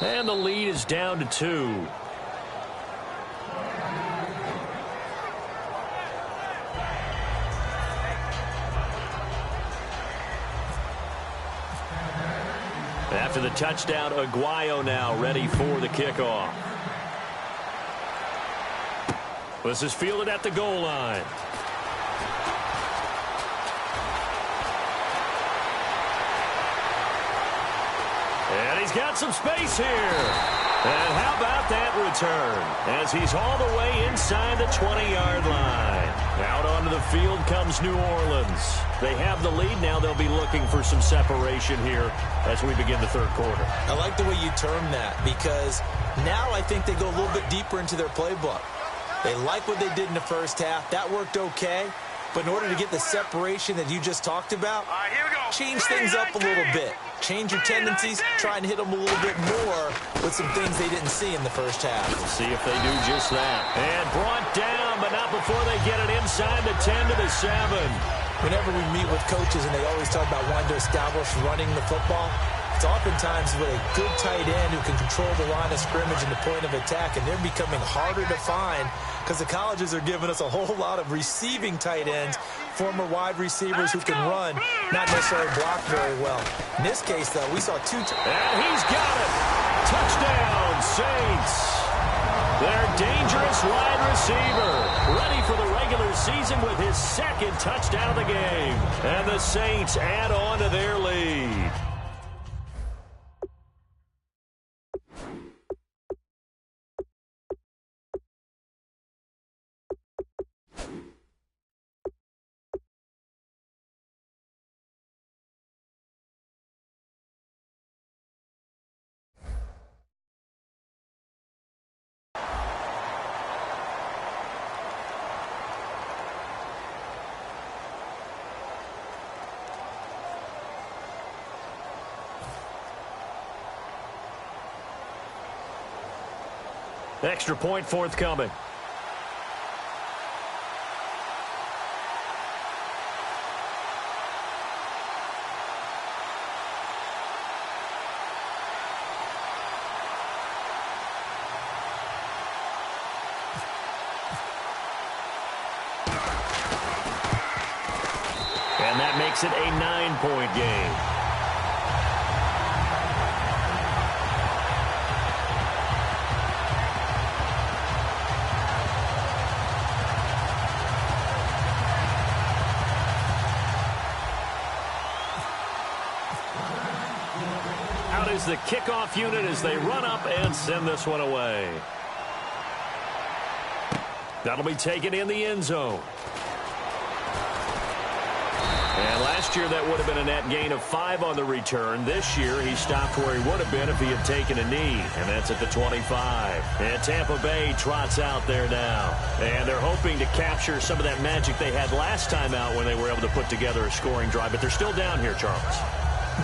And the lead is down to 2. After the touchdown, Aguayo now ready for the kickoff. This is fielded at the goal line. And he's got some space here. And how about that return? As he's all the way inside the 20-yard line. Out onto the field comes New Orleans. They have the lead. Now they'll be looking for some separation here as we begin the third quarter. I like the way you term that, because now I think they go a little bit deeper into their playbook. They like what they did in the first half. That worked okay. But in order to get the separation that you just talked about, change things up a little bit. Change your tendencies, try and hit them a little bit more with some things they didn't see in the first half. We'll see if they do just that. And brought down, but not before they get it inside the 10 to the 7. Whenever we meet with coaches and they always talk about wanting to establish running the football, it's oftentimes with a good tight end who can control the line of scrimmage and the point of attack, and they're becoming harder to find because the colleges are giving us a whole lot of receiving tight ends, former wide receivers who can run, not necessarily block very well. In this case, though, we saw two. And he's got it. Touchdown, Saints. Their dangerous wide receiver, ready for the regular season with his second touchdown of the game. And the Saints add on to their lead. Extra point forthcoming. And that makes it a 9-point game. Out is the kickoff unit as they run up and send this one away. That'll be taken in the end zone. And last year, that would have been a net gain of 5 on the return. This year, he stopped where he would have been if he had taken a knee, and that's at the 25. And Tampa Bay trots out there now. And they're hoping to capture some of that magic they had last time out when they were able to put together a scoring drive, but they're still down here, Charles.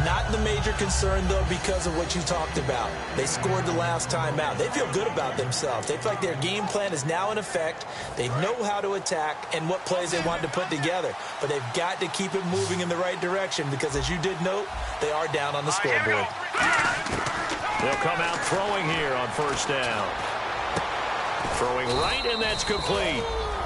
Not the major concern, though, because of what you talked about. They scored the last time out. They feel good about themselves. They feel like their game plan is now in effect. They know how to attack and what plays they want to put together. But they've got to keep it moving in the right direction because, as you did note, they are down on the scoreboard. They'll come out throwing here on first down. Throwing right, and that's complete.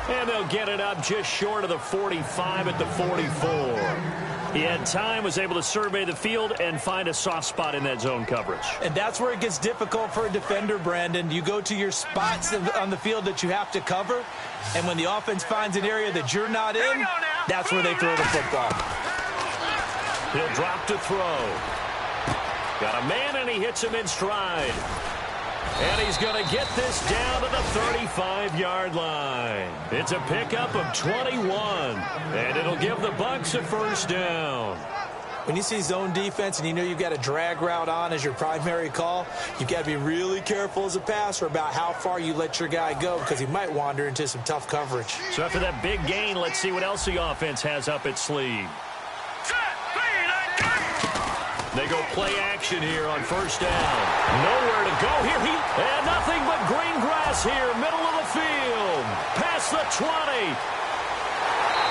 And they'll get it up just short of the 45 at the 44. He had time, was able to survey the field and find a soft spot in that zone coverage. And that's where it gets difficult for a defender, Brandon. You go to your spots on the field that you have to cover, and when the offense finds an area that you're not in, that's where they throw the football. He'll drop to throw. Got a man, and he hits him in stride. And he's going to get this down to the 35-yard line. It's a pickup of 21, and it'll give the Bucs a first down. When you see zone defense and you know you've got a drag route on as your primary call, you've got to be really careful as a passer about how far you let your guy go because he might wander into some tough coverage. So after that big gain, let's see what else the offense has up its sleeve. They go play action here on first down. Nowhere to go here. And nothing but green grass here, middle of the field. Past the 20.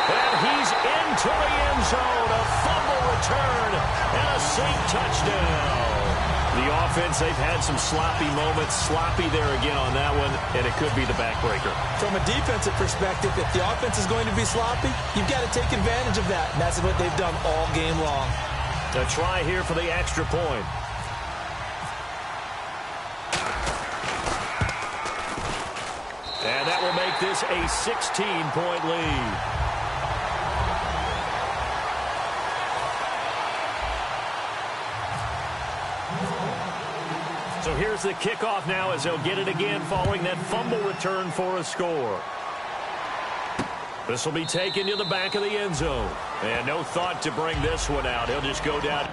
And he's into the end zone. A fumble return and a safe touchdown. The offense, they've had some sloppy moments. Sloppy there again on that one, and it could be the backbreaker. From a defensive perspective, if the offense is going to be sloppy, you've got to take advantage of that. And that's what they've done all game long. A try here for the extra point. And that will make this a 16-point lead. So here's the kickoff now as they'll get it again following that fumble return for a score. This will be taken to the back of the end zone. And no thought to bring this one out. He'll just go down.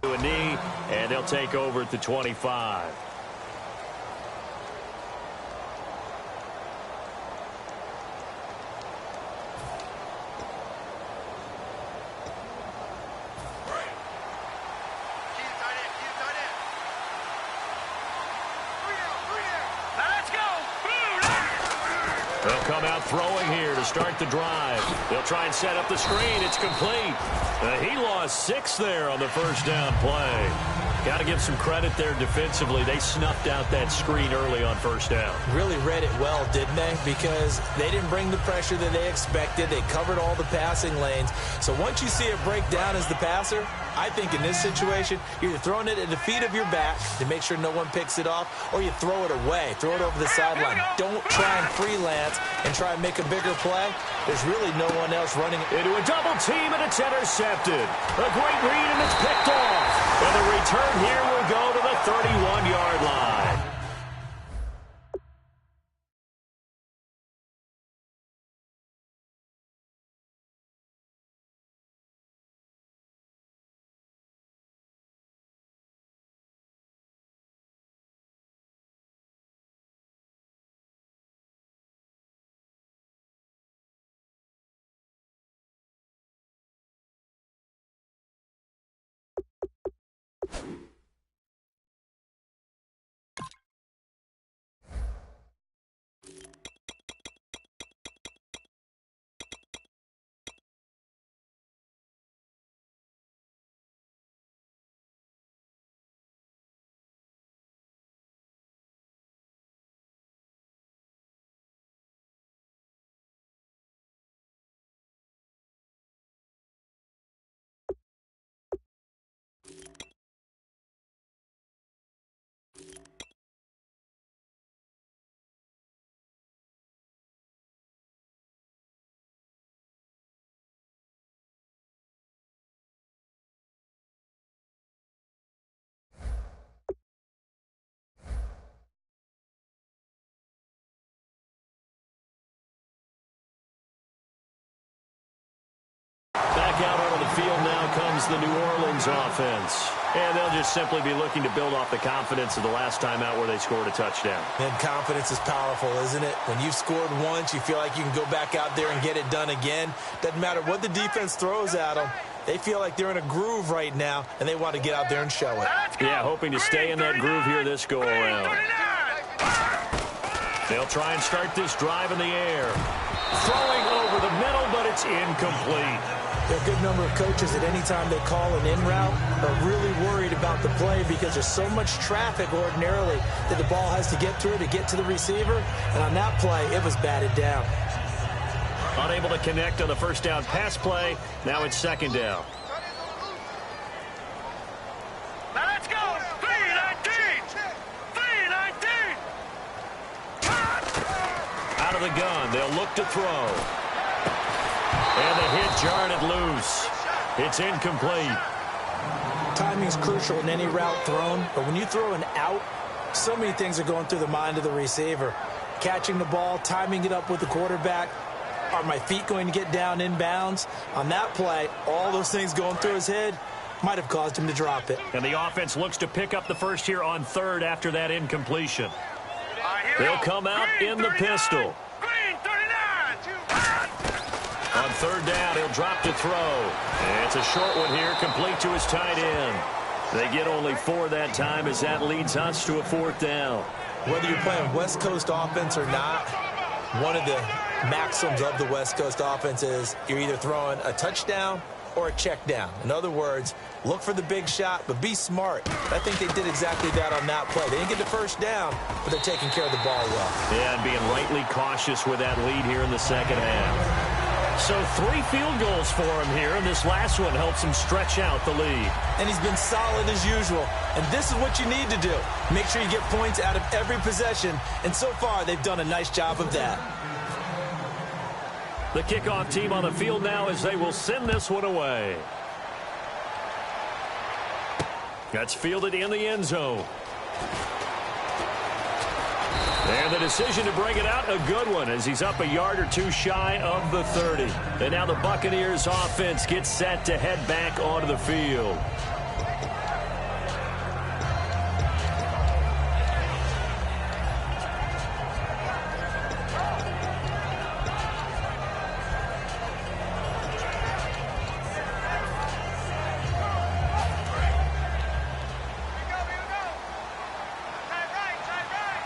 To a knee, and they'll take over at the 25. They'll come out throwing here to start the drive. They'll try and set up the screen. It's complete. He lost 6 there on the first down play. Got to give some credit there defensively. They snuffed out that screen early on first down. Really read it well, didn't they? Because they didn't bring the pressure that they expected. They covered all the passing lanes. So once you see it break down as the passer, I think in this situation, you're either throwing it at the feet of your back to make sure no one picks it off, or you throw it away, throw it over the sideline. Don't try and freelance and try and make a bigger play. There's really no one else running into a double team, and it's intercepted. A great read, and it's picked off. And the return here will go to the 31-yard line. Back out onto the field now comes the New Orleans offense. And they'll just simply be looking to build off the confidence of the last time out where they scored a touchdown. And confidence is powerful, isn't it? When you've scored once, you feel like you can go back out there and get it done again. Doesn't matter what the defense throws at them. They feel like they're in a groove right now, and they want to get out there and show it. Yeah, hoping to stay in that groove here this go-around. They'll try and start this drive in the air. Throwing over the middle, but it's incomplete. There are a good number of coaches that any time they call an in route are really worried about the play because there's so much traffic ordinarily that the ball has to get through to get to the receiver. And on that play, it was batted down. Unable to connect on the first down pass play. Now it's second down. Now let's go. 3-19. 3-19. Out of the gun. They'll look to throw. And the hit jarred it loose. It's incomplete. Timing's crucial in any route thrown, but when you throw an out, so many things are going through the mind of the receiver. Catching the ball, timing it up with the quarterback. Are my feet going to get down inbounds? On that play, all those things going through his head might have caused him to drop it. And the offense looks to pick up the first here on third after that incompletion. They'll come out in the pistol. On third down, he'll drop to throw. And it's a short one here, complete to his tight end. They get only 4 that time as that leads us to a fourth down. Whether you're playing West Coast offense or not, one of the maxims of the West Coast offense is you're either throwing a touchdown or a check down. In other words, look for the big shot, but be smart. I think they did exactly that on that play. They didn't get the first down, but they're taking care of the ball well. Yeah, and being rightly cautious with that lead here in the second half. So 3 field goals for him here, and this last one helps him stretch out the lead. And he's been solid as usual. And this is what you need to do. Make sure you get points out of every possession. And so far, they've done a nice job of that. The kickoff team on the field now as they will send this one away. That's fielded in the end zone. And the decision to bring it out, a good one, as he's up a yard or 2 shy of the 30. And now the Buccaneers offense gets set to head back onto the field.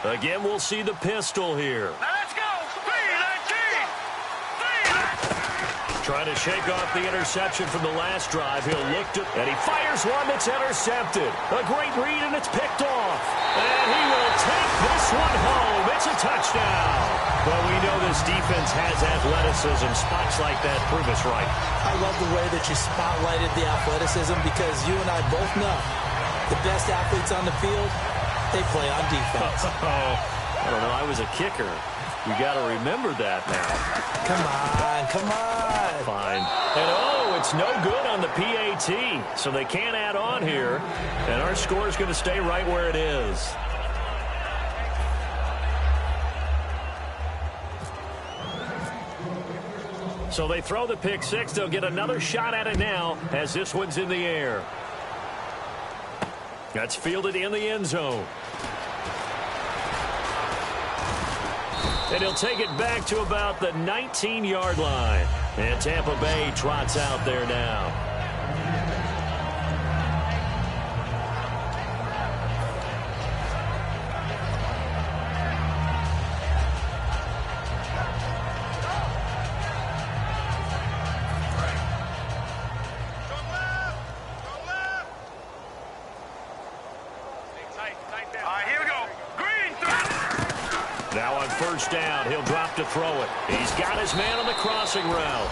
Again, we'll see the pistol here. Now let's go. 3-19. Trying to shake off the interception from the last drive. He'll look to, and he fires one that's intercepted. A great read, and it's picked off. And he will take this one home. It's a touchdown. Well, we know this defense has athleticism. Spots like that prove us right. I love the way that you spotlighted the athleticism because you and I both know the best athletes on the field, they play on defense. I don't know. I was a kicker. We got to remember that now. Come on, come on. Fine. And it's no good on the PAT, so they can't add on here. And our score is going to stay right where it is. So they throw the pick six. They'll get another shot at it now as this one's in the air. That's fielded in the end zone. And he'll take it back to about the 19-yard line. And Tampa Bay trots out there now. First down. He'll drop to throw it. He's got his man on the crossing route.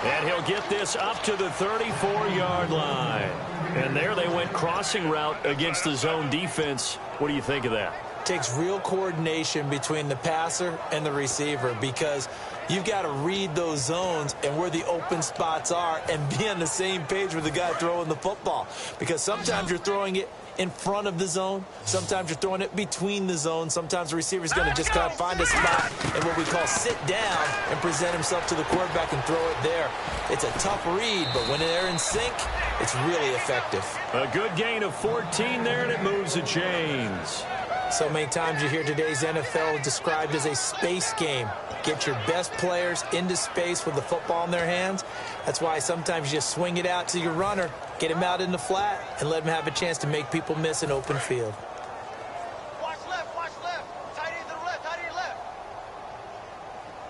And he'll get this up to the 34-yard line. And there they went crossing route against the zone defense. What do you think of that? Takes real coordination between the passer and the receiver because you've got to read those zones and where the open spots are and be on the same page with the guy throwing the football. Because sometimes you're throwing it in front of the zone. Sometimes you're throwing it between the zones. Sometimes the receiver's going to just kind of find a spot and what we call sit down and present himself to the quarterback and throw it there. It's a tough read, but when they're in sync, it's really effective. A good gain of 14 there, and it moves the chains. So many times you hear today's NFL described as a space game. Get your best players into space with the football in their hands. That's why sometimes you just swing it out to your runner, get him out in the flat, and let him have a chance to make people miss an open field. Watch left, watch left. Tight end to the left, tight end left.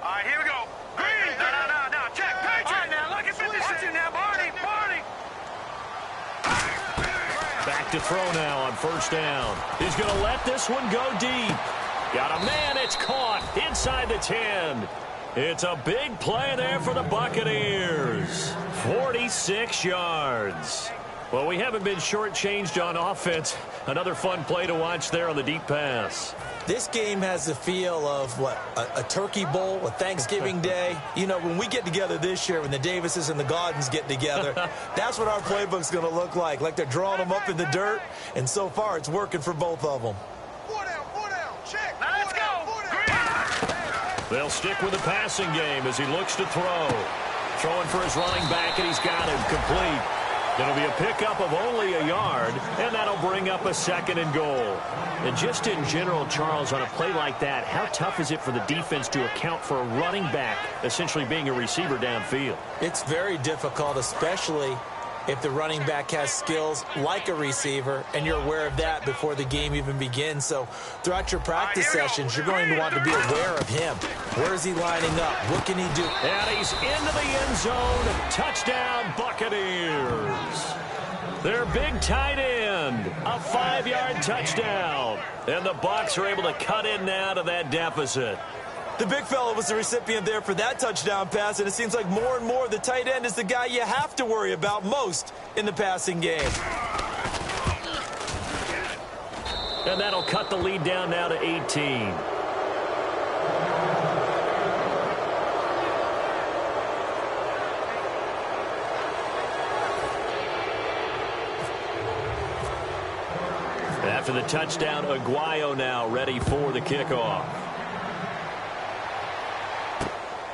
All right, here we go. Green. No. Check. Patriot. All right, now, look at 52 now. Barney. Back to throw now on first down. He's going to let this one go deep. Got a man. It's caught inside the 10. It's a big play there for the Buccaneers. 46 yards. Well, we haven't been shortchanged on offense. Another fun play to watch there on the deep pass. This game has the feel of, a Turkey Bowl, a Thanksgiving Day. You know, when we get together this year, when the Davises and the Gaudens get together, that's what our playbook's going to look like they're drawing them up in the dirt, and so far it's working for both of them. Four down, check. Now let's go. They'll stick with the passing game as he looks to throw. Throwing for his running back, and he's got him complete. It'll be a pickup of only a yard, and that'll bring up a 2nd and goal. And just in general, Charles, on a play like that, how tough is it for the defense to account for a running back essentially being a receiver downfield? It's very difficult, especially if the running back has skills like a receiver, and you're aware of that before the game even begins. So throughout your practice sessions, you're going to want to be aware of him. Where is he lining up? What can he do? And he's into the end zone. Touchdown, Buccaneers. Their big tight end, a 5-yard touchdown. And the Bucs are able to cut in now to that deficit. The big fella was the recipient there for that touchdown pass, and it seems like more and more the tight end is the guy you have to worry about most in the passing game. And that'll cut the lead down now to 18. After the touchdown, Aguayo now ready for the kickoff.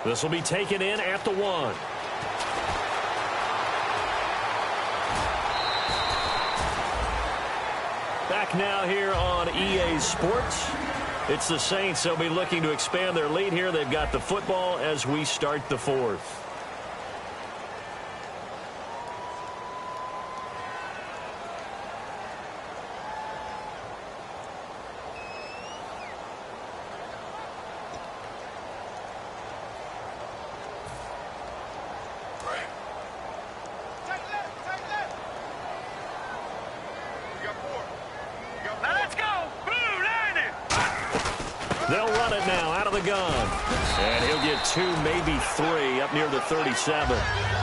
This will be taken in at the 1. Back now here on EA Sports. It's the Saints. They'll be looking to expand their lead here. They've got the football as we start the 4th. They'll run it now out of the gun. And he'll get 2, maybe 3 up near the 37.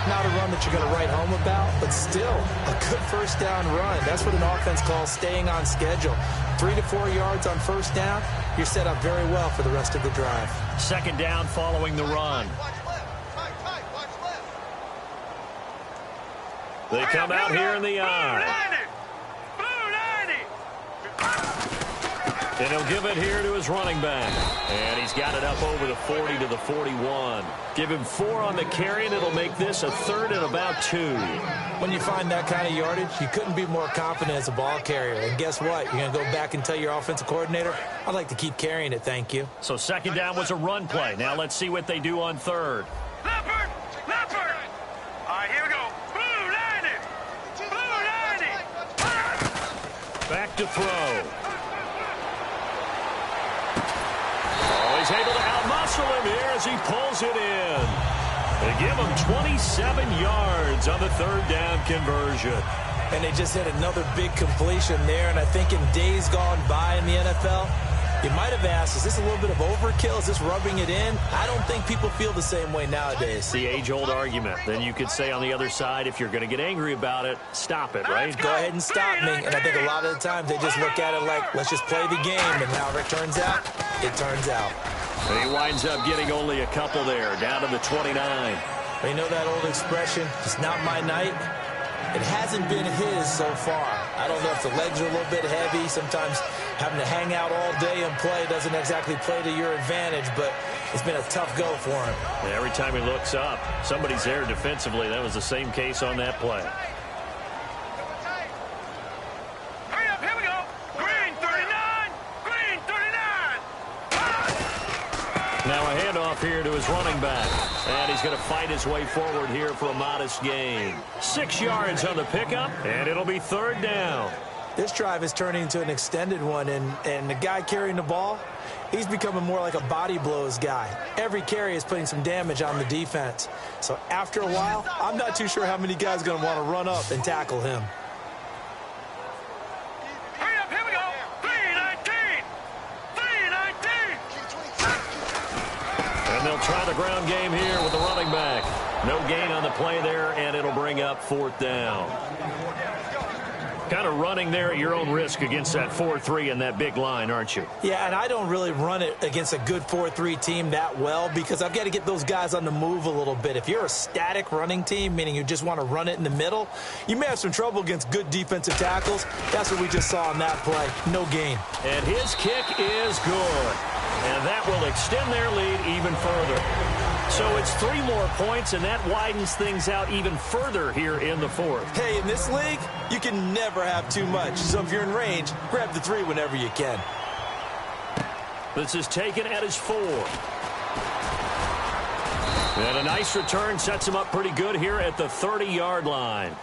Not a run that you're going to write home about, but still a good first down run. That's what an offense calls staying on schedule. 3 to 4 yards on first down, you're set up very well for the rest of the drive. Second down following the run. They come out here in the eye. And he'll give it here to his running back. And he's got it up over the 40 to the 41. Give him 4 on the carry, and it'll make this a third and about 2. When you find that kind of yardage, you couldn't be more confident as a ball carrier. And guess what? You're going to go back and tell your offensive coordinator, I'd like to keep carrying it, thank you. So second down was a run play. Now let's see what they do on third. Leopard! Leopard! All right, here we go. Blue 90! Blue 90! Back to throw. He's able to outmuscle him here as he pulls it in. They give him 27 yards on the third down conversion. And they just hit another big completion there. And I think in days gone by in the NFL, you might have asked, is this a little bit of overkill? Is this rubbing it in? I don't think people feel the same way nowadays. The age-old argument. Then you could say on the other side, if you're going to get angry about it, stop it, right? Go ahead and stop me. And I think a lot of the times they just look at it like, let's just play the game. And however it turns out, it turns out. And he winds up getting only a couple there, down to the 29. You know that old expression, it's not my night? It hasn't been his so far. I don't know if the legs are a little bit heavy. Sometimes having to hang out all day and play doesn't exactly play to your advantage, but it's been a tough go for him. And every time he looks up, somebody's there defensively. That was the same case on that play. Hurry up, here we go. Green 39! Green 39! Now a handoff here to his running back. And he's going to fight his way forward here for a modest gain. 6 yards on the pickup, and it'll be third down. This drive is turning into an extended one, and the guy carrying the ball, he's becoming more like a body blows guy. Every carry is putting some damage on the defense. So after a while, I'm not too sure how many guys are going to want to run up and tackle him. Hurry up, here we go. 319! 319! And they'll try the ground game here with the running back. No gain on the play there, and it'll bring up fourth down. Kind of running there at your own risk against that 4-3 and that big line, aren't you? Yeah, and I don't really run it against a good 4-3 team that well because I've got to get those guys on the move a little bit. If you're a static running team, meaning you just want to run it in the middle, you may have some trouble against good defensive tackles. That's what we just saw on that play. No gain. And his kick is good. And that will extend their lead even further. So it's 3 more points, and that widens things out even further here in the fourth. Hey, in this league, you can never have too much. So if you're in range, grab the 3 whenever you can. This is taken at his 4. And a nice return sets him up pretty good here at the 30-yard line.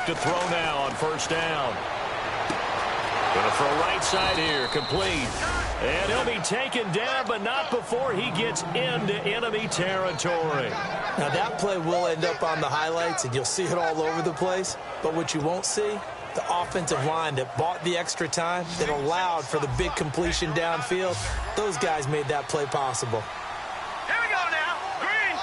To throw now on first down. Going to throw right side here, complete. And he'll be taken down, but not before he gets into enemy territory. Now that play will end up on the highlights, and you'll see it all over the place. But what you won't see, the offensive line that bought the extra time, that allowed for the big completion downfield, those guys made that play possible. Here we go now. Green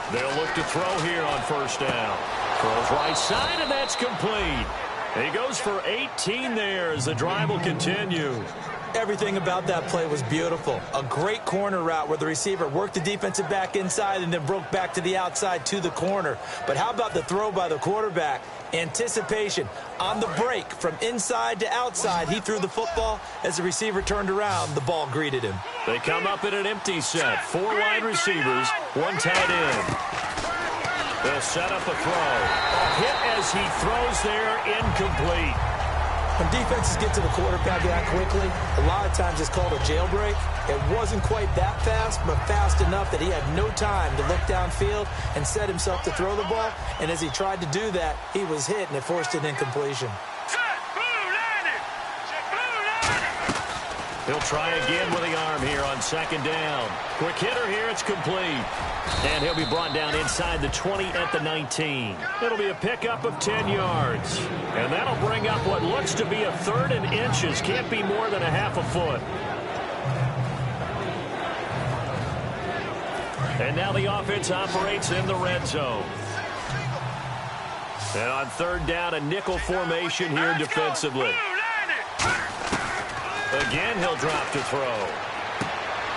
30. They'll look to throw here on first down. Throws right side, and that's complete. He goes for 18 there as the drive will continue. Everything about that play was beautiful. A great corner route where the receiver worked the defensive back inside and then broke back to the outside to the corner. But how about the throw by the quarterback? Anticipation on the break from inside to outside. He threw the football. As the receiver turned around, the ball greeted him. They come up in an empty set. 4 wide receivers, 1 tight end. They'll set up a throw. A hit as he throws there, incomplete. When defenses get to the quarterback that quickly, a lot of times it's called a jailbreak. It wasn't quite that fast, but fast enough that he had no time to look downfield and set himself to throw the ball. And as he tried to do that, he was hit, and it forced an incompletion. He'll try again with the arm here on second down. Quick hitter here, it's complete. And he'll be brought down inside the 20 at the 19. It'll be a pickup of 10 yards. And that'll bring up what looks to be a 3rd and inches. Can't be more than a half a foot. And now the offense operates in the red zone. And on 3rd down, a nickel formation here defensively. Again, he'll drop to throw.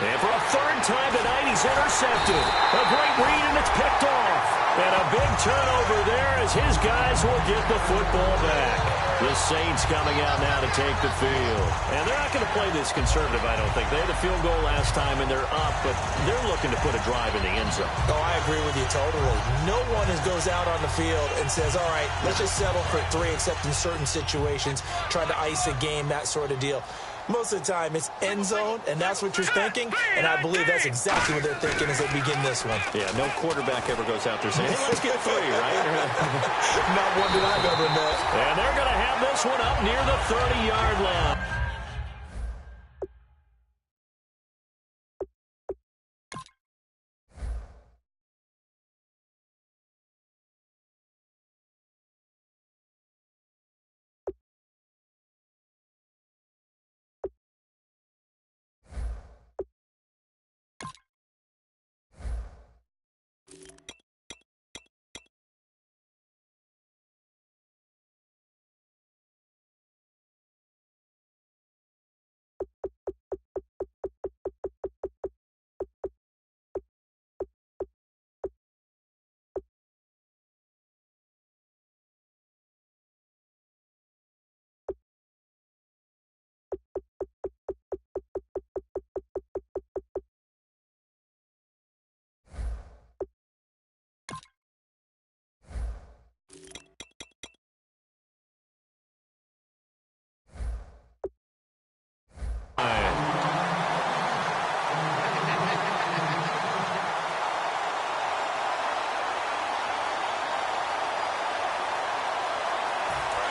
And for a 3rd time tonight, he's intercepted. A great read, and it's picked off. And a big turnover there as his guys will get the football back. The Saints coming out now to take the field. And they're not going to play this conservative, I don't think. They had a field goal last time, and they're up, but they're looking to put a drive in the end zone. Oh, I agree with you totally. No one goes out on the field and says, all right, let's just settle for 3, except in certain situations, trying to ice a game, that sort of deal. Most of the time, it's end zone, and that's what you're thinking, and I believe that's exactly what they're thinking as they begin this one. Yeah, no quarterback ever goes out there saying, hey, let's get 3, right? Not one that I've ever met. And they're going to have this one up near the 30-yard line.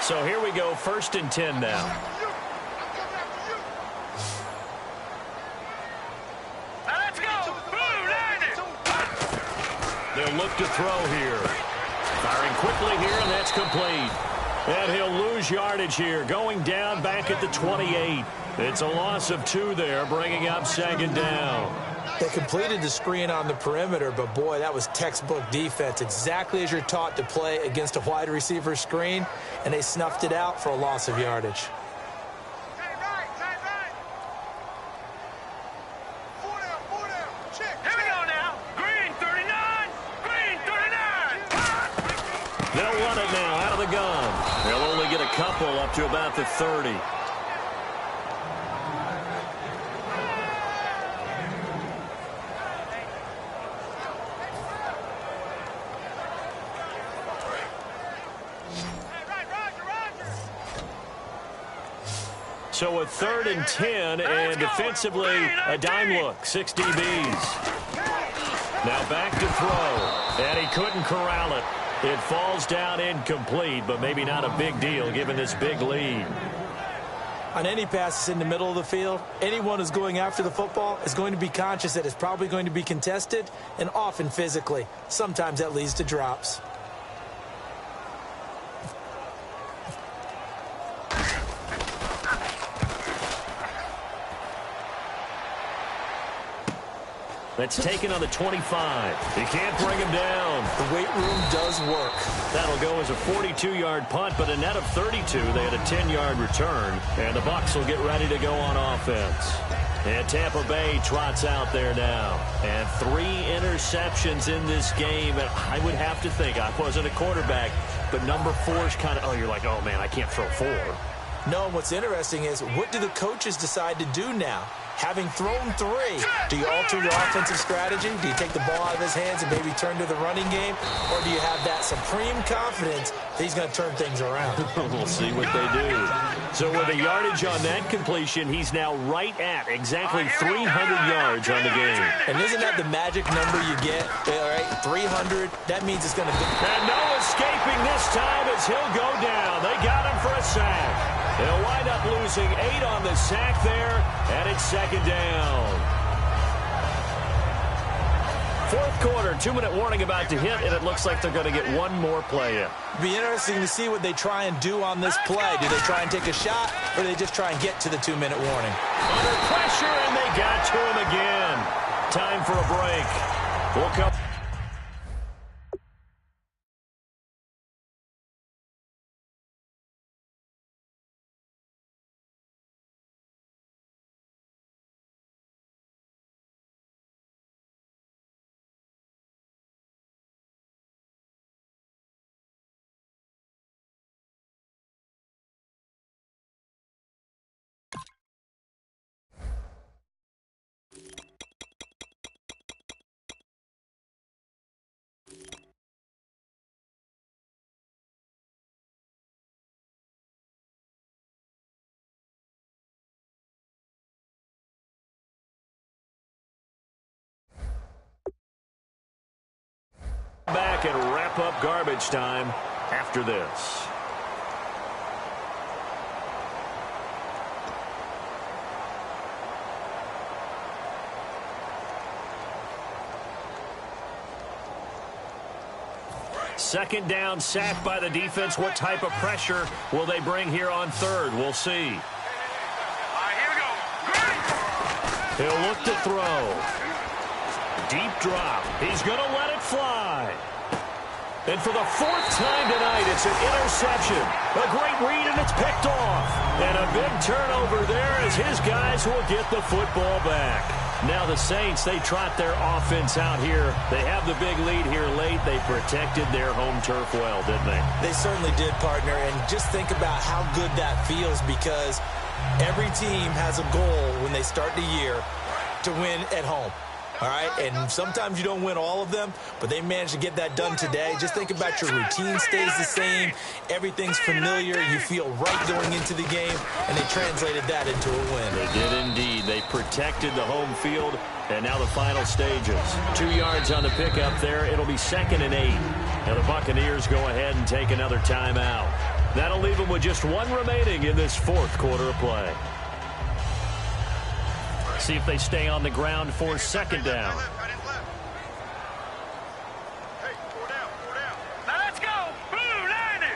So here we go, 1st and 10 now. Let's go. They'll look to throw here. Firing quickly here, and that's complete. And he'll lose yardage here, going down back at the 28. It's a loss of 2 there, bringing up 2nd down. They completed the screen on the perimeter, but boy, that was textbook defense, exactly as you're taught to play against a wide receiver screen, and they snuffed it out for a loss of yardage. Here we go now. Green 39. Green 39. They'll run it now out of the gun. They'll only get a couple up to about the 30. So a 3rd and 10, and defensively, a dime look, 6 DBs. Now back to throw, and he couldn't corral it. It falls down incomplete, but maybe not a big deal given this big lead. On any passes in the middle of the field, anyone who's going after the football is going to be conscious that it's probably going to be contested, and often physically. Sometimes that leads to drops. That's taken on the 25. He can't bring him down. The weight room does work. That'll go as a 42-yard punt, but a net of 32. They had a 10-yard return, and the Bucs will get ready to go on offense. And Tampa Bay trots out there now. And 3 interceptions in this game. And I would have to think, I wasn't a quarterback, but number 4 is kind of, oh, you're like, oh, man, I can't throw 4. No, what's interesting is, what do the coaches decide to do now? Having thrown 3, do you alter your offensive strategy? Do you take the ball out of his hands and maybe turn to the running game? Or do you have that supreme confidence that he's going to turn things around? We'll see what they do. So with the yardage on that completion, he's now right at exactly 300 yards on the game. And isn't that the magic number you get? All right, 300, that means it's going to be. And no escaping this time as he'll go down. They got him for a sack. They'll wind up losing 8 on the sack there, and it's second down. Fourth quarter, 2-minute warning about to hit, and it looks like they're going to get one more play in. It'll be interesting to see what they try and do on this play. Do they try and take a shot, or do they just try and get to the 2-minute warning? Under pressure, and they got to him again. Time for a break. We'll come. Back and wrap up garbage time after this. Second down, sacked by the defense. What type of pressure will they bring here on third? We'll see. All right, here we go. He'll look to throw. Deep drop. He's going to let it fly. And for the 4th time tonight, it's an interception. A great read, and it's picked off. And a big turnover there as his guys will get the football back. Now the Saints, they trot their offense out here. They have the big lead here late. They protected their home turf well, didn't they? They certainly did, partner. And just think about how good that feels, because every team has a goal when they start the year to win at home. All right, and sometimes you don't win all of them, but they managed to get that done today. Just think about your routine stays the same. Everything's familiar. You feel right going into the game, and they translated that into a win. They did indeed. They protected the home field, and now the final stages. 2 yards on the pickup there. It'll be 2nd and 8. Now the Buccaneers go ahead and take another timeout. That'll leave them with just 1 remaining in this 4th quarter of play. See if they stay on the ground for 2nd down. Hey, 4 down. Now let's go. Blue 90.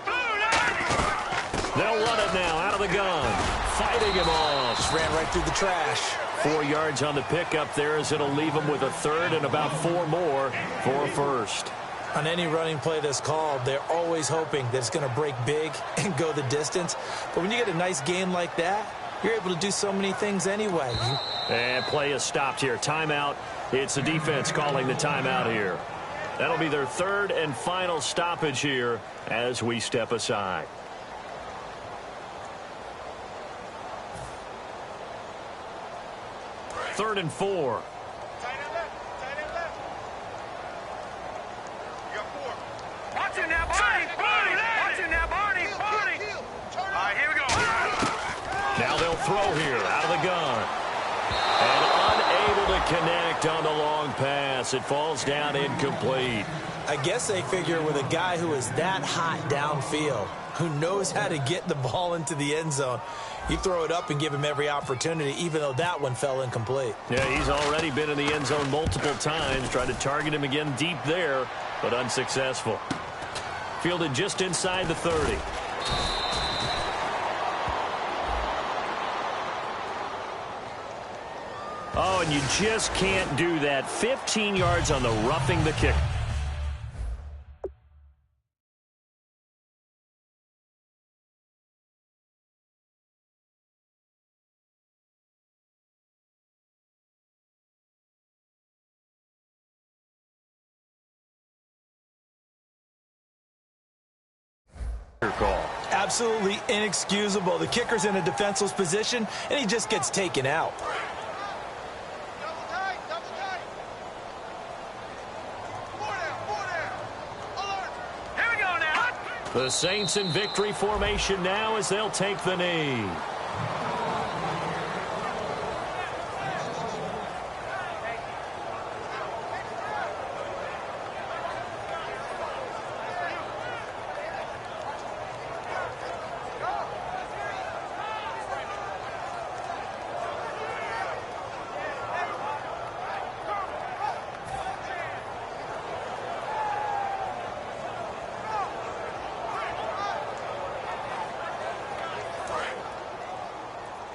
Blue 90. They'll run it now out of the gun. Fighting him off. Just ran right through the trash. 4 yards on the pickup there as it'll leave them with a 3rd and about 4 more for a 1st. On any running play that's called, they're always hoping that it's going to break big and go the distance. But when you get a nice game like that, you're able to do so many things anyway. And play is stopped here. Timeout. It's the defense calling the timeout here. That'll be their 3rd and final stoppage here as we step aside. Third and 4. Tight end left. You got 4. Watch it now, Barney. Watch it now, Barney. All right, here we go. Now they'll throw here out of the gun. And unable to connect on the long pass. It falls down incomplete. I guess they figure with a guy who is that hot downfield, who knows how to get the ball into the end zone, you throw it up and give him every opportunity, even though that one fell incomplete. Yeah, he's already been in the end zone multiple times. Tried to target him again deep there, but unsuccessful. Fielded just inside the 30. Oh, and you just can't do that. 15 yards on the roughing the kick. Call. Absolutely inexcusable. The kicker's in a defenseless position, and he just gets taken out. Double tight, double tight. Four down. Alert. Here we go now. The Saints in victory formation now as they'll take the knee.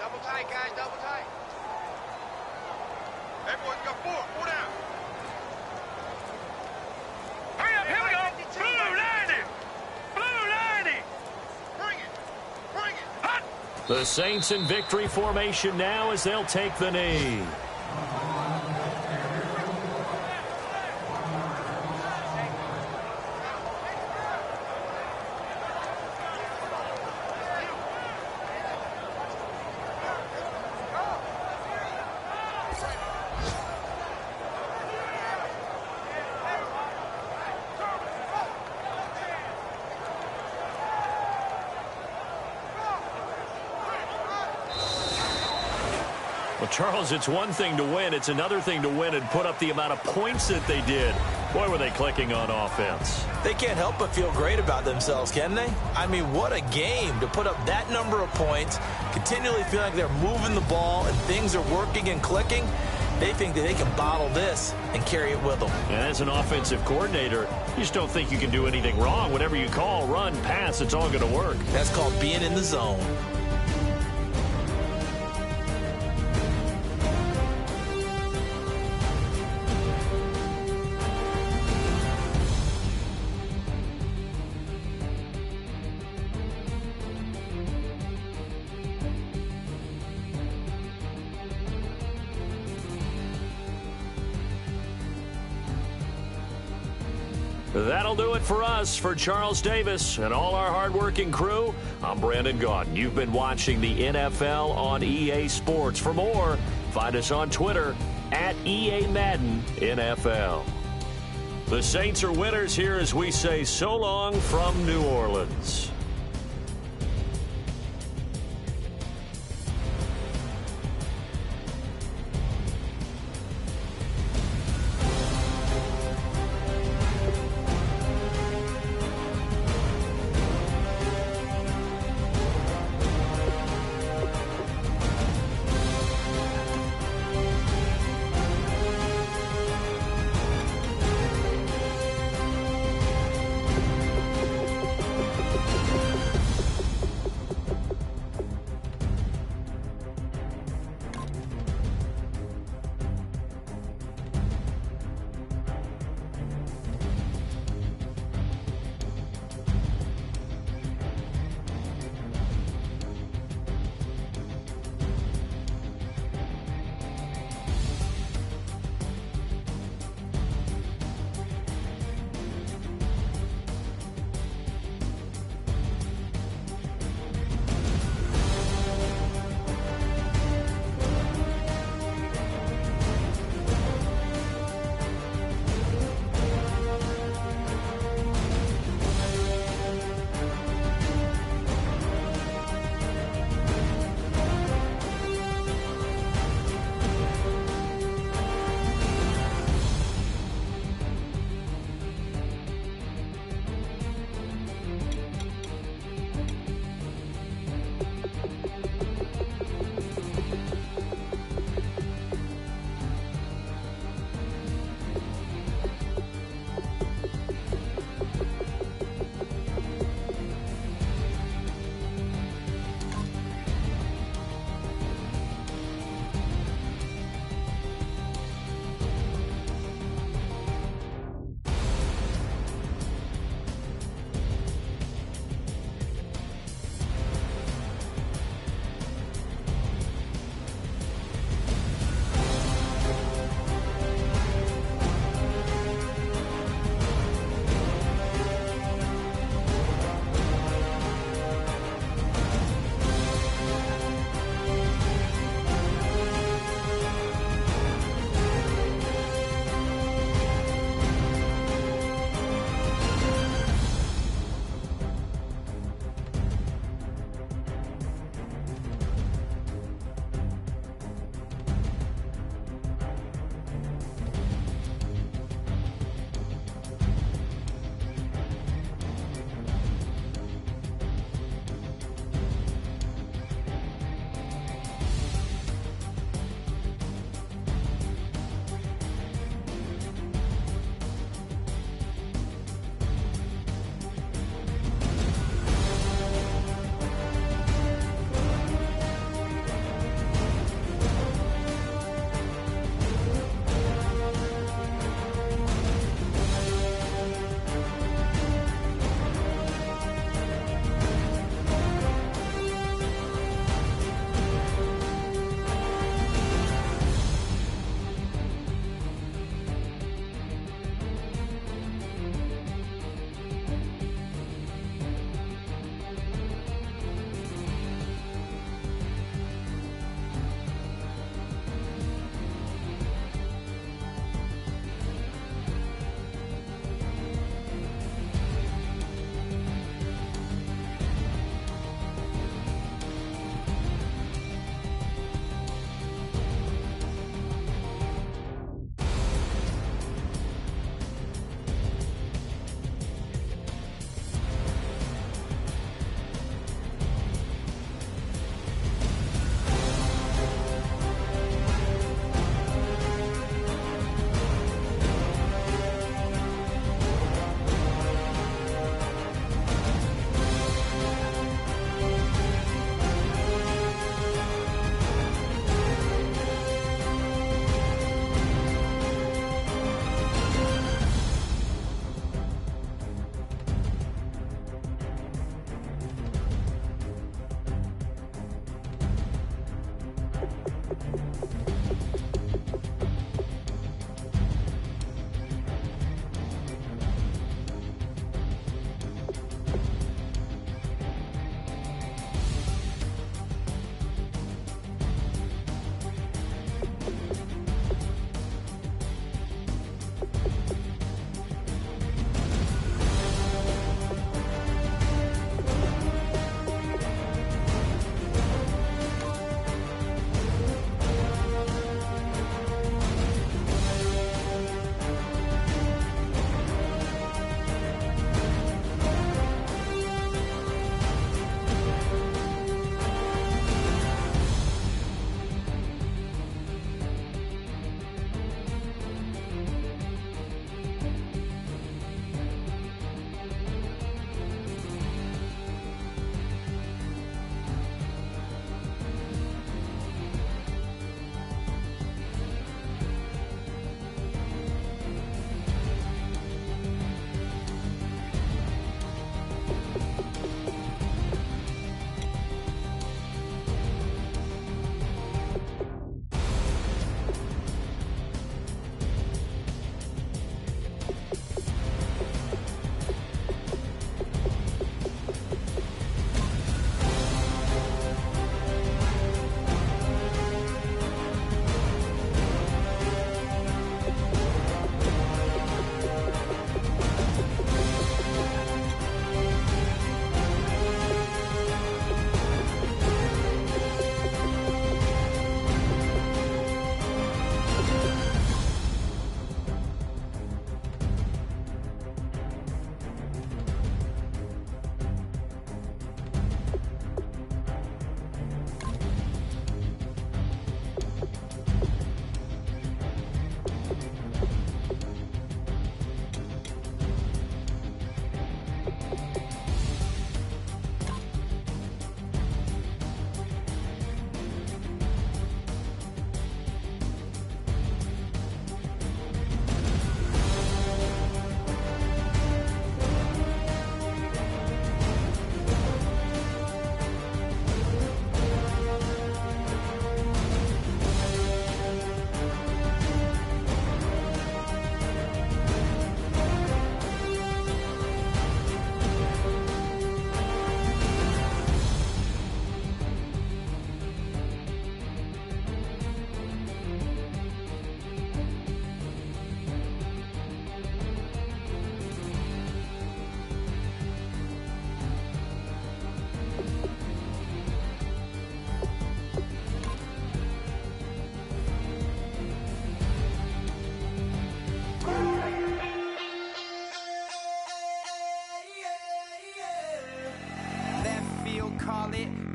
Double tight, guys, double tight. Everyone's got four down. Hurry up, here we go. Blue 90. Blue 90. Bring it. Hot. The Saints in victory formation now as they'll take the knee. Well, Charles, it's one thing to win. It's another thing to win and put up the amount of points that they did. Boy, were they clicking on offense. They can't help but feel great about themselves, can they? I mean, what a game to put up that number of points, continually feeling like they're moving the ball and things are working and clicking. They think that they can bottle this and carry it with them. And as an offensive coordinator, you just don't think you can do anything wrong. Whatever you call, run, pass, it's all going to work. That's called being in the zone. That'll do it for us. For Charles Davis and all our hardworking crew, I'm Brandon Gaudin. You've been watching the NFL on EA Sports. For more, find us on Twitter at EA Madden NFL. The Saints are winners here as we say so long from New Orleans.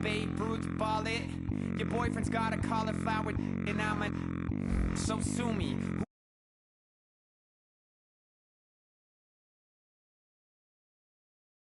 Babe Ruth ball it. Your boyfriend's got a cauliflower and I'm a... So sue me.